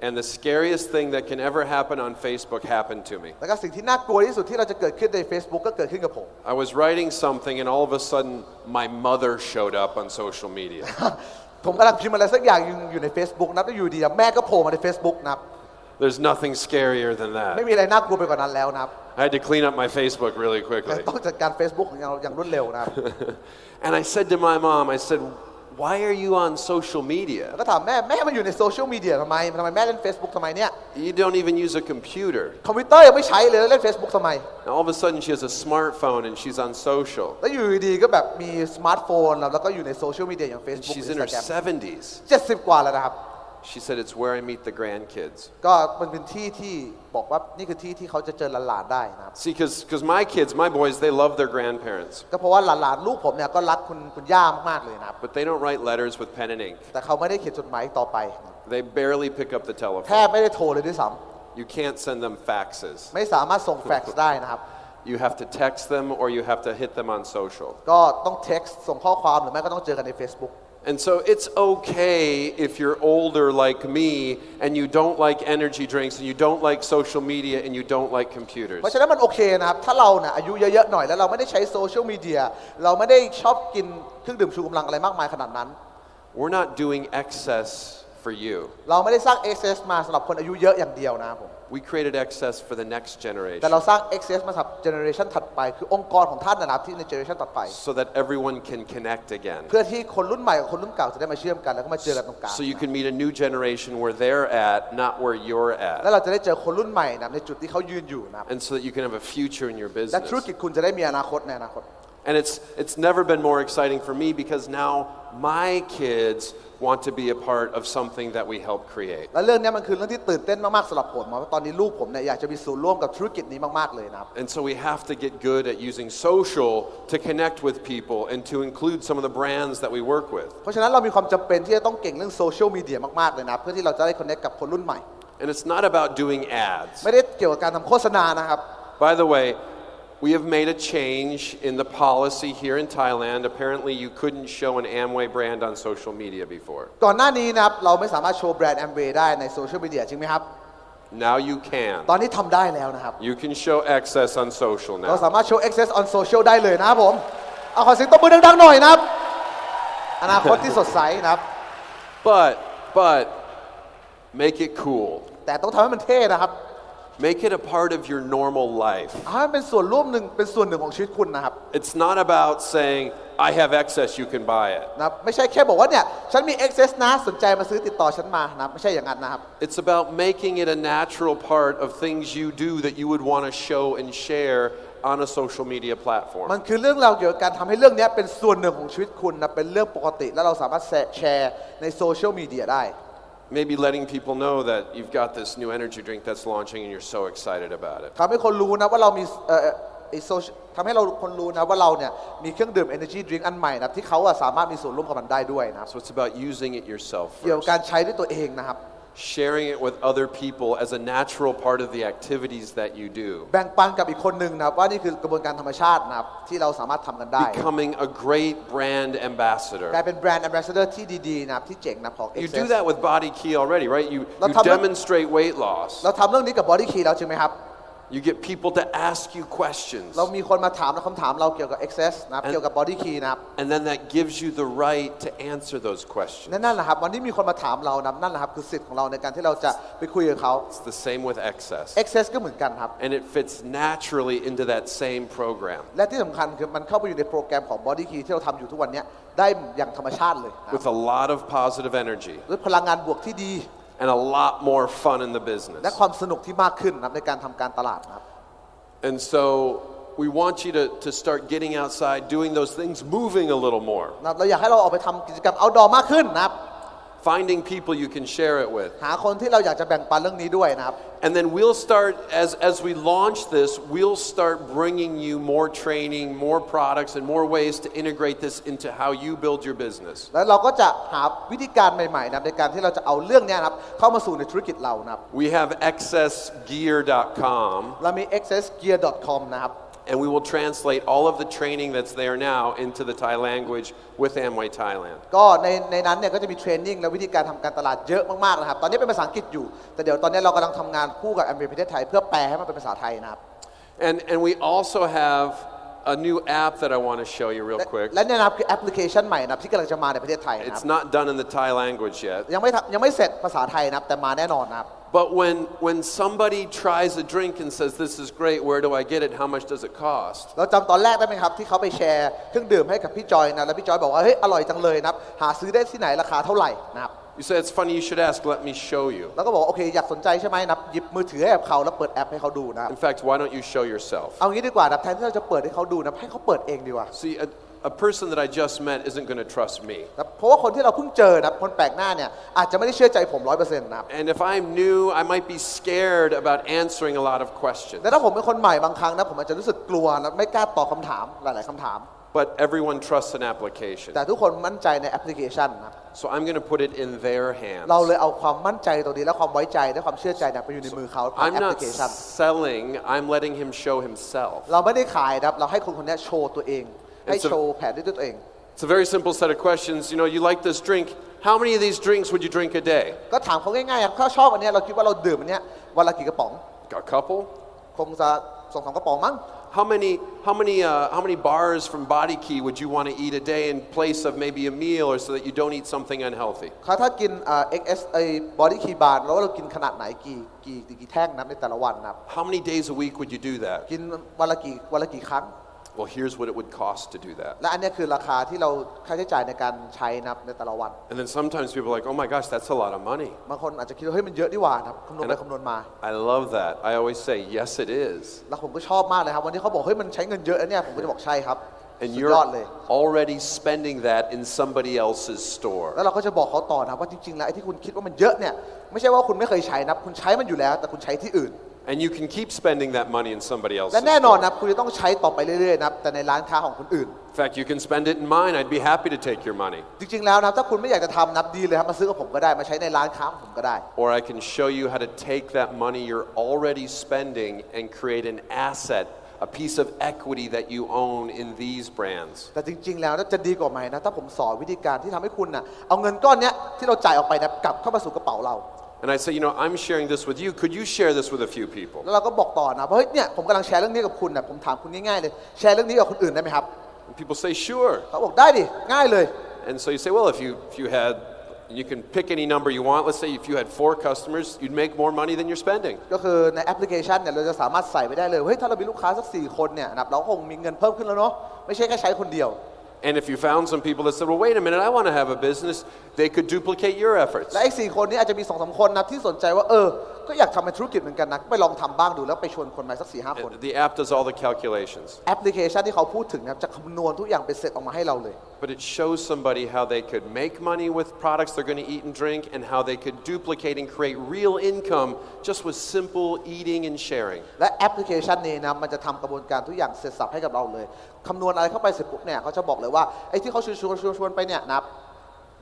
and the scariest thing that can ever happen on Facebook happened to me. แล้วก็สิ่งที่น่ากลัวที่สุดที่เราจะเกิดขึ้นใน Facebook ก็เกิดขึ้นกับผม I was writing something, and all of a sudden, my mother showed up on social media. ผมกำลังพิมพ์อะไรสักอย่างอยู่ใน Facebook นะแล้วอยู่ดีแม่ก็โผล่มาใน Facebook นะครับ There's nothing scarier than ไม่ that. มีอะไรน่ากลัวไปกว่านั้นแล้วนะครับ I had to clean up my Facebook really quickly. ต้องจัดการ Facebook อย่างรวดเร็วนะครับ And I said to my mom, I said, why are you on social media? แล้วก็ถามแม่มาอยู่ในโซเชียลมีเดียทำไมแม่เล่น Facebook ทำไมเนี่ย You don't even use a computer. คอมพิวเตอร์ยังไม่ใช้เลยแล้วเล่น Facebook ทำไม And all of a sudden, she has a smartphone and she's on social. แล้วอยู่ดีๆก็แบบมีสมาร์ทโฟนแล้วก็อยู่ในโซเชียลมีเดียอย่าง And Facebook she's in her 70s. 70 กว่าแล้วนะครับ She said, it's where I meet the grandkids. ก็มันเป็นที่บอกว่านี่คือที่เขาจะเจอหลานๆได้นะครับ See, because my kids, my boys, they love their grandparents. ก็เพราะว่าหลานๆลูกผมเนี่ยก็รักคุณย่ามากๆเลยนะครับ But they don't write letters with pen and ink. แต่เขาไม่ได้เขียนจดหมายต่อไป They barely pick up the แท telephone. บไม่ได้โทรเลยด้วยซ้ You can't send them faxes. ำไม่สามารถส่งแฟกซ์ได้นะครับ You have to text them or you have to hit them on social. ก็ต้องเท็กซ์ส่งข้อความหรือไม่ก็ต้องเจอกันใน Facebook And so it's okay if you're older like me and you don't like energy drinks and you don't like social media and you don't like computers. เพราะฉะนั้นมันโอเคนะครับถ้าเราเนี่ยอายุเยอะๆหน่อยแล้วเราไม่ได้ใช้โซเชียลมีเดียเราไม่ได้ชอบกินเครื่องดื่มชูกำลังอะไรมากมายขนาดนั้น We're not doing excess for you. เราไม่ได้สร้าง excess มาสำหรับคนอายุเยอะอย่างเดียวนะครับผม We created excess for the next แต่ generation เราสร้าง excess มาสำหรับ generation ถัดไปคือองค์กรของท่านนะครับที่ใน generation ถัดไป so that everyone can connect again. เพื่อที่คนรุ่นใหม่กับคนรุ่นเก่าจะได้มาเชื่อมกันแล้วก็มาเจอกันตรงกลาง So you can meet a new generation where they're at, not where you're แล้ว at. เราจะได้เจอคนรุ่นใหม่นะครับในจุดที่เขายืนอยู่นะครับ And so that you can have a future in your และธุร business. กิจคุณจะได้มีอนาคตในอนาคต And it's never been more exciting for me because now my kids want to be a part of something that we help create. และเรื่องนี้มันคือเรื่องที่ตื่นเต้นมากๆสำหรับผมเพราะว่าตอนนี้ลูกผมเนี่ยอยากจะมีส่วนร่วมกับธุรกิจนี้มากๆเลยนะครับ And so we have to get good at using social to connect with people and to include some of the brands that we work with. เพราะฉะนั้นเรามีความจำเป็นที่จะต้องเก่งเรื่องโซเชียลมีเดียมากๆเลยนะเพื่อที่เราจะได้คอนเนคกับคนรุ่นใหม่ And it's not about doing ads. ไม่ได้เกี่ยวกับการทำโฆษณานะครับ By the way, we have made a change in the policy here in Thailand. Apparently, you couldn't show an Amway brand on social media before. ก่อนหน้านี้นะครับเราไม่สามารถโชว์แบรนด์ Amway ได้ในโซเชียลมีเดียจริงไหมครับ Now you can. ตอนนี้ทำได้แล้วนะครับ You can show excess on social เรา now. สามารถโชว์ access on social ได้เลยนะครับผมเอาขอเสียงตบมือดังๆหน่อยนะครับอนาคตที่สดใสนะครับ But make it cool. แต่ต้องทำให้มันเท่นะครับ Make it a part of your normal life. ให้มันเป็นส่วนร่วมหนึ่งเป็นส่วนหนึ่งของชีวิตคุณนะครับ It's not about saying, I have excess, you can buy it. นะไม่ใช่แค่บอกว่าเนี่ยฉันมี access นะสนใจมาซื้อติดต่อฉันมานะไม่ใช่อย่างนั้นนะครับ It's about making it a natural part of things you do that you would want to show and share on a social media มัน platform. คือเรื่องราวเกี่ยวกับการทำให้เรื่องนี้เป็นส่วนหนึ่งของชีวิตคุณนะเป็นเรื่องปกติแล้วเราสามารถแชร์ในโซเชียลมีเดียได้ Maybe letting people know that you've got this new energy drink that's launching and you're so excited about it. ทำให้คนรู้นะว่าเรามีทำให้เราคนรู้นะว่าเราเนี่ยมีเครื่องดื่ม energy drink อันใหม่นะที่เขาสามารถมีส่วนร่วมกับมันได้ด้วยนะครับ So it's about using it yourself เกี่ยวกับ first. การใช้ด้วยตัวเองนะครับ Sharing it with other people as a natural part of the activities that you do. แบ่งปันกับอีกคนหนึ่งนะครับว่านี่คือกระบวนการธรรมชาตินะครับที่เราสามารถทำกันได้ Becoming a great brand กลาย ambassador. เป็นแบรนด์ ambassador ที่ดีๆนะครับที่เจ๋งนะของ You Access do that with Body Key already, right? You demonstrate weight loss. เราทำเรื่องนี้กับ Body Key แล้วใช่ไหมครับ You get people to ask you questions. เรามีคนมาถามคำถามเราเกี่ยวกับ Access นะครับเกี่ยวกับ Body Key นะครับ And then that gives you the right to answer those questions. นั่นแหละครับวันที่มีคนมาถามเรานั่นแหละครับคือสิทธิ์ของเราในการที่เราจะไปคุยกับเขา It's the same with excess. Access ก็เหมือนกันครับ And it fits naturally into that same program และที่สำคัญคือมันเข้าไปอยู่ในโปรแกรมของ Body Key ที่เราทำอยู่ทุกวันนี้ได้อย่างธรรมชาติเลยนะ with a lot of positive energy ด้วยพลังงานบวกที่ดี and a lot more fun in the และ business. ความสนุกที่มากขึ้นนะครับในการทำการตลาดนะครับ And so we want you to start getting outside, doing those things, moving a little more. เราอยากให้เราออกไปทำกิจกรรม outdoor มากขึ้นนะครับ finding people you can share it with. หาคนที่เราอยากจะแบ่งปันเรื่องนี้ด้วยนะครับ And then we'll start, as we launch this, we'll start bringing you more training, more products, and more ways to integrate this into how you build your business. แล้วเราก็จะหาวิธีการใหม่ๆนะครับในการที่เราจะเอาเรื่องนี้นะครับเข้ามาสู่ในธุรกิจเรานะครับ We have accessgear.com, เรามี accessgear.com นะครับ and we will translate all of the training that's there now into the Thai language with Amway Thailand. ก็ในนั้นเนี่ยก็จะมีเทรนนิ่งและวิธีการทำการตลาดเยอะมากๆนะครับตอนนี้เป็นภาษาอังกฤษอยู่แต่เดี๋ยวตอนนี้เรากำลังทำงานคู่กับ Amway ประเทศไทยเพื่อแปลให้มันเป็นภาษาไทยนะครับ And we also have a new app that I want to show you real quick. และเนี่ยนะครับคือแอปพลิเคชันใหม่นะครับที่กำลังจะมาในประเทศไทยนะครับ It's not done in the Thai language yet. ยังไม่เสร็จภาษาไทยนะครับแต่มาแน่นอนนะครับ But when somebody tries a drink and says, this is great, where do I get it? How much does it cost? เราจำตอนแรกได้ไหมครับที่เขาไปแชร์เครื่องดื่มให้กับพี่จอยนะแล้วพี่จอยบอกว่าเฮ้ยอร่อยจังเลยนะครับหาซื้อได้ที่ไหนราคาเท่าไหร่นะครับ You say, it's funny, you should ask, let me show you. แล้วก็บอกว่าโอเคอยากสนใจใช่ไหมนะครับหยิบมือถือให้กับเขาแล้วเปิดแอปให้เขาดูนะครับ In fact, why don't you show yourself? เอางี้ดีกว่านะแทนที่เราจะเปิดให้เขาดูนะให้เขาเปิดเองดีกว่า See, a person that I just met isn't going to trust me. นะเพราะว่าคนที่เราเพิ่งเจอนะคนแปลกหน้าเนี่ยอาจจะไม่ได้เชื่อใจผม 100% นะครับ And if I'm new, I might be scared about answering a lot of questions. แต่ถ้าผมเป็นคนใหม่บางครั้งนะผมอาจจะรู้สึกกลัวนะไม่กล้าตอบคำถามหลายๆคำถาม But everyone trusts an application. แต่ทุกคนมั่นใจในแอปพลิเคชันนะครับ So I'm going to put it in their hands. เราเลยเอาความมั่นใจตรงนี้และความไว้ใจและความเชื่อใจเนี่ยไปอยู่ในมือเขาผ่าน I'm แอปพ not ลิเคชัน selling, I'm letting him show himself. เราไม่ได้ขายนะครับเราให้คนคนนี้โชว์ตัวเองให้โชว์แผนด้วยตัวเอง It's a very simple set of questions. You like this drink. How many of these drinks would you drink a day? ก็ถามเขาง่ายๆครับถ้าชอบอันเนี้ยเราคิดว่าเราดื่มอันเนี้ยวันละกี่กระป๋อง A couple? คงจะ2-3 กระป๋องมั้ง How many bars from Body Key would you want to eat a day in place of maybe a meal, or so that you don't eat something unhealthy? ถ้ากินXS Body Key Bar แล้วเรากินขนาดไหนกี่แท่งนะในแต่ละวันนะครับ How many days a week would you do that? กินวันละกี่ครั้ง Well, here's what it would cost to do that. และอันเนี้ยคือราคาที่เราค่าใช้จ่ายในการใช้นะครับในแต่ละวัน And then sometimes people are like, oh my gosh, that's a lot of money. บางคนอาจจะคิดว่าเฮ้ยมันเยอะดีหว่านะครับคำนวณไปคำนวณมา I love that. I always say, yes, it is. แล้วผมก็ชอบมากเลยครับวันนี้เขาบอกเฮ้ยมันใช้เงินเยอะนะเนี่ยผมก็จะบอกใช่ครับ And สุด you're ยอดเลย already spending that in somebody else's แล้ store. วเราก็จะบอกเขาต่อนะว่าจริงๆแล้วไอ้ที่คุณคิดว่ามันเยอะเนี่ยไม่ใช่ว่าคุณไม่เคยใช้นะคุณใช้มันอยู่แล้วแต่คุณใช้ที่อื่น And you can keep spending that money in somebody และ else's แน่นอน store. นะคุณจะต้องใช้ต่อไปเรื่อยๆนะแต่ในร้านค้าของคนอื่น In fact, you can spend it in mine. I'd be happy to take your money. จริงๆแล้วนะถ้าคุณไม่อยากจะทำนะดีเลยครับมาซื้อกับผมก็ได้มาใช้ในร้านค้าของผมก็ได้ Or I can show you how to take that money you're already spending and create an asset, a piece of equity that you own in these brands. แต่จริงๆแล้วจะดีกว่าไหมนะถ้าผมสอนวิธีการที่ทำให้คุณนะเอาเงินก้อนเนี้ยที่เราจ่ายออกไปนะกลับเข้ามาสู่กระเป๋าเรา And I say, I'm sharing this with you. Could you share this with a few people? แล้วเราก็บอกต่อนะว่าเฮ้ยเนี่ยผมกำลังแชร์เรื่องนี้กับคุณนะผมถามคุณง่ายๆเลยแชร์เรื่องนี้กับคนอื่นได้ไหมครับ And people say, sure. เขาบอกได้ดิง่ายเลย And so you say, well, if you had, you can pick any number you want. Let's say if you had 4 customers, you'd make more money than you're spending. ก็คือในแอปพลิเคชันเนี่ยเราจะสามารถใส่ไปได้เลยเฮ้ยถ้าเรามีลูกค้าสัก4 คนเนี่ยนะครับเราคงมีเงินเพิ่มขึ้นแล้วเนาะไม่ใช่แค่ใช้คนเดียว And if you found some people that said, well, wait a minute, I want to have a business, they could duplicate your efforts. และไอ้4 คนนี้อาจจะมี2-3 คนนะที่สนใจว่าก็อยากทำเป็นธุรกิจเหมือนกันนะไปลองทำบ้างดูแล้วไปชวนคนมาสัก 4-5 คน The app does all the calculations. แอปพลิเคชันที่เขาพูดถึงนะครับจะคำนวณทุกอย่างเป็นเสร็จออกมาให้เราเลย But it shows somebody how they could make money with products they're going to eat and drink, and how they could duplicate and create real income just with simple eating and sharing. และแอปพลิเคชันนี้นะมันจะทำกระบวนการทุกอย่างเสร็จสับให้กับเราเลยคำนวณอะไรเข้าไปเสร็จปุ๊บเนี่ยเขาจะบอกเลยว่าไอ้ที่เขาชวนไปเนี่ยนะครับ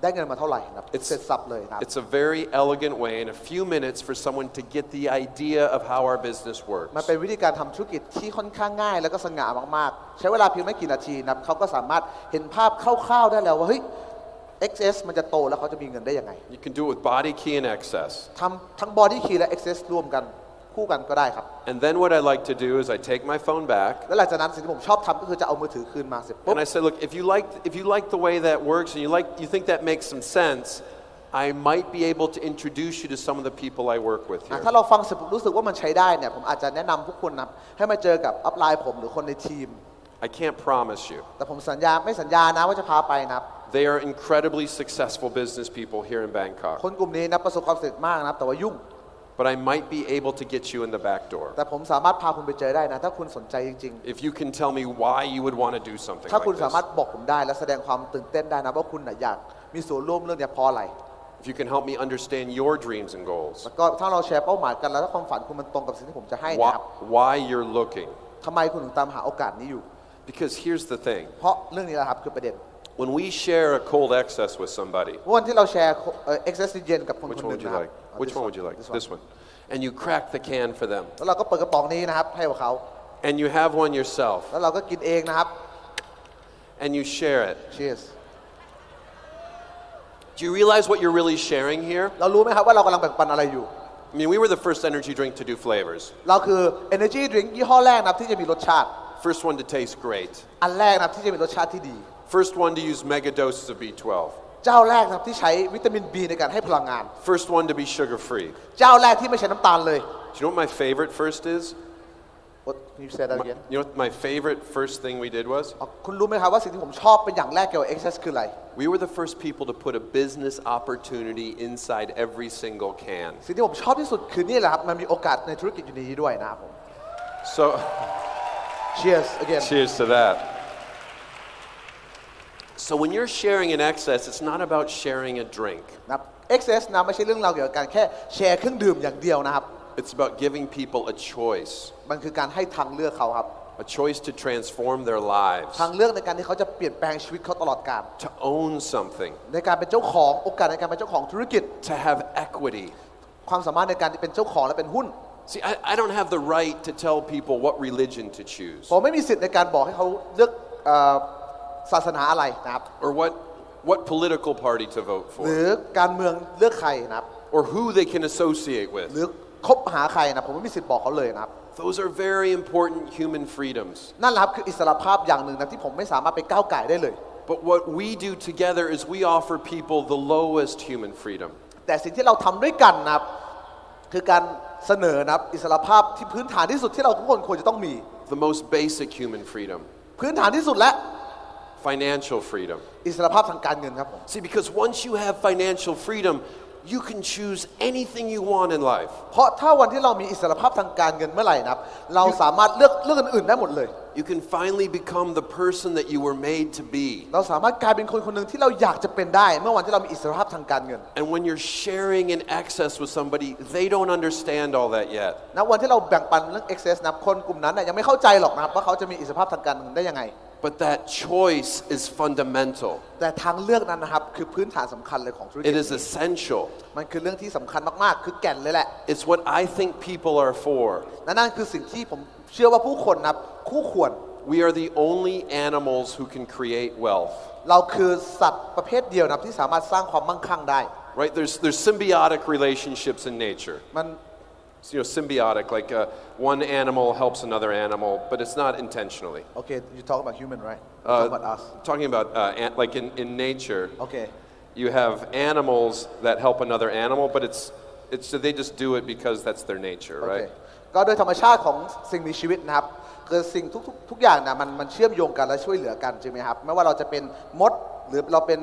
ได้เงินมาเท่าไหร่นะครับเสร็จสับเลยนะครับ It's a very elegant way in a few minutes for someone to get the idea of how our business works. มันเป็นวิธีการทำธุรกิจที่ค่อนข้างง่ายแล้วก็สง่ามากๆใช้เวลาเพียงไม่กี่นาทีนะครับเขาก็สามารถเห็นภาพคร่าวๆได้แล้วว่าเฮ้ย XS มันจะโตแล้วเขาจะมีเงินได้ยังไง You can do it with Body Key and Excess. ทำทั้ง Body Key และ XS ร่วมกันคู่กันก็ได้ครับ And then what I like to do is I take my phone back แล้วหลังจากนั้นสิ่งที่ผมชอบทำก็คือจะเอามือถือคืนมาเสร็จปุ๊บ and I say, look, if you like the way that works and you think that makes some sense, I might be able to introduce you to some of the people I work with here. ถ้าเราฟังเสร็จปุ๊บรู้สึกว่ามันใช้ได้เนี่ยผมอาจจะแนะนำพวกคุณนะให้มาเจอกับอัพไลน์ผมหรือคนในทีม I can't promise you. แต่ผมไม่สัญญานะว่าจะพาไปนะ They are incredibly successful business people here in Bangkok. คนกลุ่มนี้นะประสบความสำเร็จมากนะแต่ว่ายุ่ง But I might be able to get you in the back door. แต่ผมสามารถพาคุณไปเจอได้นะถ้าคุณสนใจจริง If you can tell me why you would want to do something ๆถ้า like คุณสามารถ this. บอกผมได้และแสดงความตื่นเต้นได้นะว่าคุณอยากมีส่วนร่วมเรื่องนี้เพราะอะไร if you can help me understand your dreams and goals, แล้วก็ถ้าเราแชร์เป้าหมายกันแล้วถ้าความฝันคุณมันตรงกับสิ่งที่ผมจะให้นะครับ why you're looking. ทำไมคุณถึงตามหาโอกาสนี้อยู่ Because here's the thing. เพราะเรื่องนี้แหละครับคือประเด็น When we share a cold excess with somebody, วันที่เราแชร์ excess เย็นกับคน which คน one หนึ่ would ง you นะครับ like? Which one would you like? This one. And you crack the can for them. แล้วเราก็เปิดกระป๋องนี้นะครับให้กับเขา And you have one yourself. แล้วเราก็กินเองนะครับ And you share it. Cheers Do you realize what you're really sharing here? เรารู้ไหมครับว่าเรากำลังแบ่งปันอะไรอยู่ I mean, we were the first energy drink to do flavors. เราคือ energy drink ยี่ห้อแรกนะครับที่จะมีรสชาติ First one to taste great. อันแรกนะครับที่จะมีรสชาติที่ดี First one to use mega doses of B12. เจ้าแรกนะครับที่ใช้วิตามิน B ในการให้พลังงาน First one to be sugar free. เจ้าแรกที่ไม่ใช้น้ำตาลเลย Do you know what my favorite first is? What can you say that again You know what my favorite first thing we did was? คุณรู้ไหมครับว่าสิ่งที่ผมชอบเป็นอย่างแรกเกี่ยวกับ excess คืออะไร We were the first people to put a business opportunity inside every single can. สิ่งที่ผมชอบที่สุดคือนี่แหละครับมันมีโอกาสในธุรกิจอยู่ในนี้ด้วยนะครับผม So, Cheers again cheers to that. So when you're sharing in excess, it's not about sharing a drink. นะครับ excess นะไม่ใช่เรื่องราวเกี่ยวกับการแค่แชร์เครื่องดื่มอย่างเดียวนะครับ It's about giving people a choice. มันคือการให้ทางเลือกเขาครับ A choice to transform their lives. ทางเลือกในการที่เขาจะเปลี่ยนแปลงชีวิตเขาตลอดกาล To own something. ในการเป็นเจ้าของโอกาสในการเป็นเจ้าของธุรกิจ To have equity. ความสามารถในการที่เป็นเจ้าของและเป็นหุ้น See, I don't have the right to tell people what religion to choose. ผมไม่มีสิทธิ์ในการบอกให้เขาเลือกศาสนาอะไรนะครับ Or what political party to vote หรื for. อการเมืองเลือกใครนะครับ Or who they can associate ห with. รือคบหาใครนะผมไม่มีสิทธิ์บอกเขาเลยนะครับ Those are very important human freedoms. นั่นแหละครับคืออิสรภาพอย่างหนึ่งนะที่ผมไม่สามารถไปก้าวไก่ได้เลย But what we do together is we offer people the lowest human freedom. แต่สิ่งที่เราทำด้วยกันนะครับคือการเสนอนะครับอิสรภาพที่พื้นฐานที่สุดที่เราทุกคนควรจะต้องมี The most basic human freedom. พื้นฐานที่สุดและ Financial freedom. อิสรภาพทางการเงินครับผม See, because once you have financial freedom, you can choose anything you want in life. เพราะถ้าวันที่เรามีอิสรภาพทางการเงินเมื่อไหร่นะครับเราสามารถเลือกเรื่องอื่นๆได้หมดเลย You can finally become the person that you were made to be. เราสามารถกลายเป็นคนคนหนึ่งที่เราอยากจะเป็นได้เมื่อวันที่เรามีอิสรภาพทางการเงิน And when you're sharing in excess with somebody, they don't understand all that yet. นะวันที่เราแบ่งปันเรื่อง excess นะคนกลุ่มนั้นนะยังไม่เข้าใจหรอกนะครับว่าเขาจะมีอิสรภาพทางการเงินได้ยังไง But that choice is fundamental. แต่ทางเลือกนั้นนะครับคือพื้นฐานสำคัญเลยของธุรกิจ It is essential. มันคือเรื่องที่สำคัญมากๆคือแก่นเลยแหละ It's what I think people are for. นั่นคือสิ่งที่ผมเชื่อว่าผู้คนนะครับคู่ควร We are the only animals who can create wealth. เราคือสัตว์ประเภทเดียวนะครับที่สามารถสร้างความมั่งคั่งได้ Right? There's symbiotic relationships in nature. มัน Symbiotic, like one animal helps another animal, but it's not intentionally. Okay you talk about human right you talk about us Talking about like in nature, Okay you have animals that help another animal, but it's they just do it because that's their nature, โอเค right? ก็โดยธรรมชาติของสิ่งมีชีวิตนะครับคือสิ่งทุกอย่างนะมันเชื่อมโยงกันและช่วยเหลือกันใช่ไหมครับไม่ว่าเราจะเป็นมดหรือเราเป็น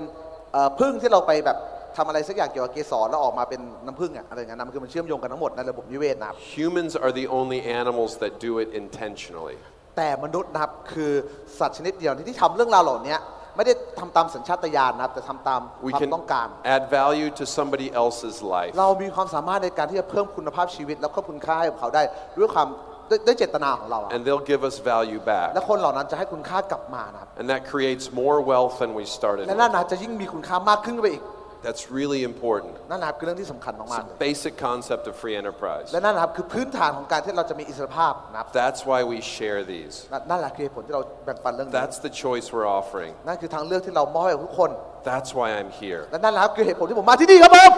ผึ้งที่เราไปแบบทำอะไรสักอย่างเกี่ยวกับเกสรแล้วออกมาเป็นน้ำผึ้งอะไรอย่างนั้นนะมันคือมันเชื่อมโยงกันทั้งหมดในระบบนิเวศนะครับ Humans are the only animals that do it intentionally. แต่มนุษย์นะครับคือสัตว์ชนิดเดียวที่ทำเรื่องราวเหล่านี้ไม่ได้ทำตามสัญชาตญาณนะครับแต่ทำตามค We วาม can ต้องการ add value to somebody else's life. เรามีความสามารถในการที่จะเพิ่มคุณภาพชีวิตและก็คุณค่าให้กับเขาได้ด้วยเจตนาของเราอะ And they'll give us value back. และคนเหล่านั้นจะให้คุณค่ากลับมานะครับ And that creates more wealth than we started และ with. นั่นนะจะยิ่งมีคุณค่ามากขึ้นไปอีก That's really important. นั่นนะครับคือเรื่องที่สำคัญมาก It's ๆเลย a basic concept of free enterprise. และนั่นนะครับคือพื้นฐานของการที่เราจะมีอิสรภาพนะครับ That's why we share these. นั่นแหละคือเหตุผลที่เราแบ่งปันเรื่องนี้ That's the choice we're offering. นั่นคือทางเลือกที่เรามอบให้กับทุกคน That's why I'm here. และนั่นแหละครับคือเหตุผลที่ผมมาที่นี่ครับผม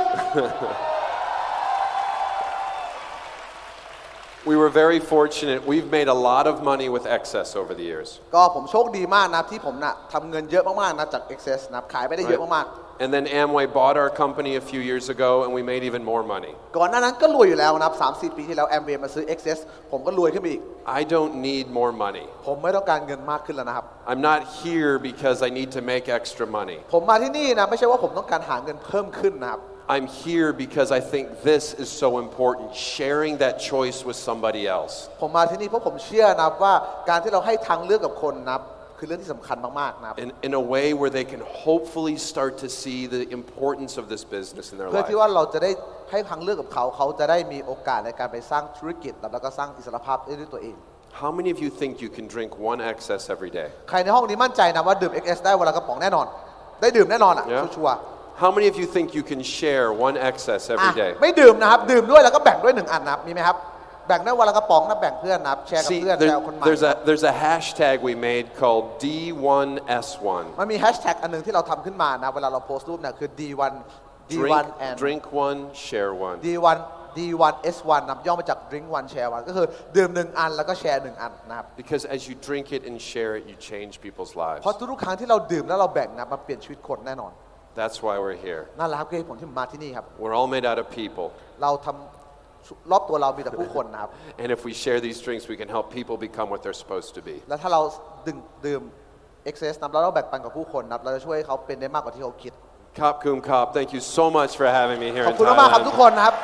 We were very fortunate. We've made a lot of money with excess over the years. ก็ผมโชคดีมากนะครับที่ผมนะทำเงินเยอะมากๆนะจาก Excess นะครับขายไปได้เยอะมาก And then Amway bought our company a few years ago, and we made even more money. ๆก่อนหน้านั้นก็รวยอยู่แล้วนะครับ3-4 ปีที่แล้ว Amway มาซื้อ Excess ผมก็รวยขึ้นไปอีก I don't need more money. ผมไม่ต้องการเงินมากขึ้นแล้วนะครับ I'm not here because I need to make extra money. ผมมาที่นี่นะไม่ใช่ว่าผมต้องการหาเงินเพิ่มขึ้นนะครับ I'm here because I think this is so important, sharing that choice with somebody else. ผมมาที่นี่เพราะผมเชื่อนะครับว่าการที่เราให้ทางเลือกกับคนนะครับ คือเรื่องที่สำคัญมากๆนะครับ in a way where they can hopefully start to see the importance of this business in their เพื่อ life. ที่ว่าเราจะได้ให้ทางเลือกกับเขาเขาจะได้มีโอกาสในการไปสร้างธุรกิจแล้วก็สร้างอิสรภาพได้ด้วยตัวเอง How many of you think you can drink one XS every day? ใครในห้องนี้มั่นใจนะว่าดื่ม XS ได้วันละกระป๋องแน่นอนได้ดื่มแน่นอนอ่ะ Yeah. ชัวร์ How many of you think you can share one XS ๆ every day? ไม่ดื่มนะครับดื่มด้วยแล้วก็แบ่งด้วย1 อันนะครับมีไหมครับแบ่งได้วันละกระป๋องนะแบ่งเพื่อนนะครับแชร์กับ See, เพื่อนแชร์กับคนใหม่ there's a hashtag we made called D1S1. มันมีแฮชแท็กอันหนึงที่เราทำขึ้นมานะเวลาเราโพสต์รูปเนี่ยคือ D1 and Drink one, share one. D1S1 นะย่อมาจาก Drink One Share One ก็คือดื่ม1 อันแล้วก็แชร์1 อันนะครับ Because as you drink it and share it, you change people's lives. เพราะทุกๆครั้งที่เราดื่มแล้วเราแบ่งนะมันเปลี่ยนชีวิตคนแน่นอน That's why we're here. นั่นแหละครับคือเหตุผลที่ผมมาที่นี่ครับ We're all made out of people. เราทำรอบตัวเรามีแต่ผู้คนนะครับ And if we share these drinks, we can help people become what they're supposed to be. แล้วถ้าเราดื่ม Access นะแล้วเราแบ่งปันกับผู้คนนะเราจะช่วยให้เขาเป็นได้มากกว่าที่เขาคิด Kop Kum Kop, thank you so much for having me here ขอบ in คุณมากๆครับ Thailand. ทุกคนนะครับ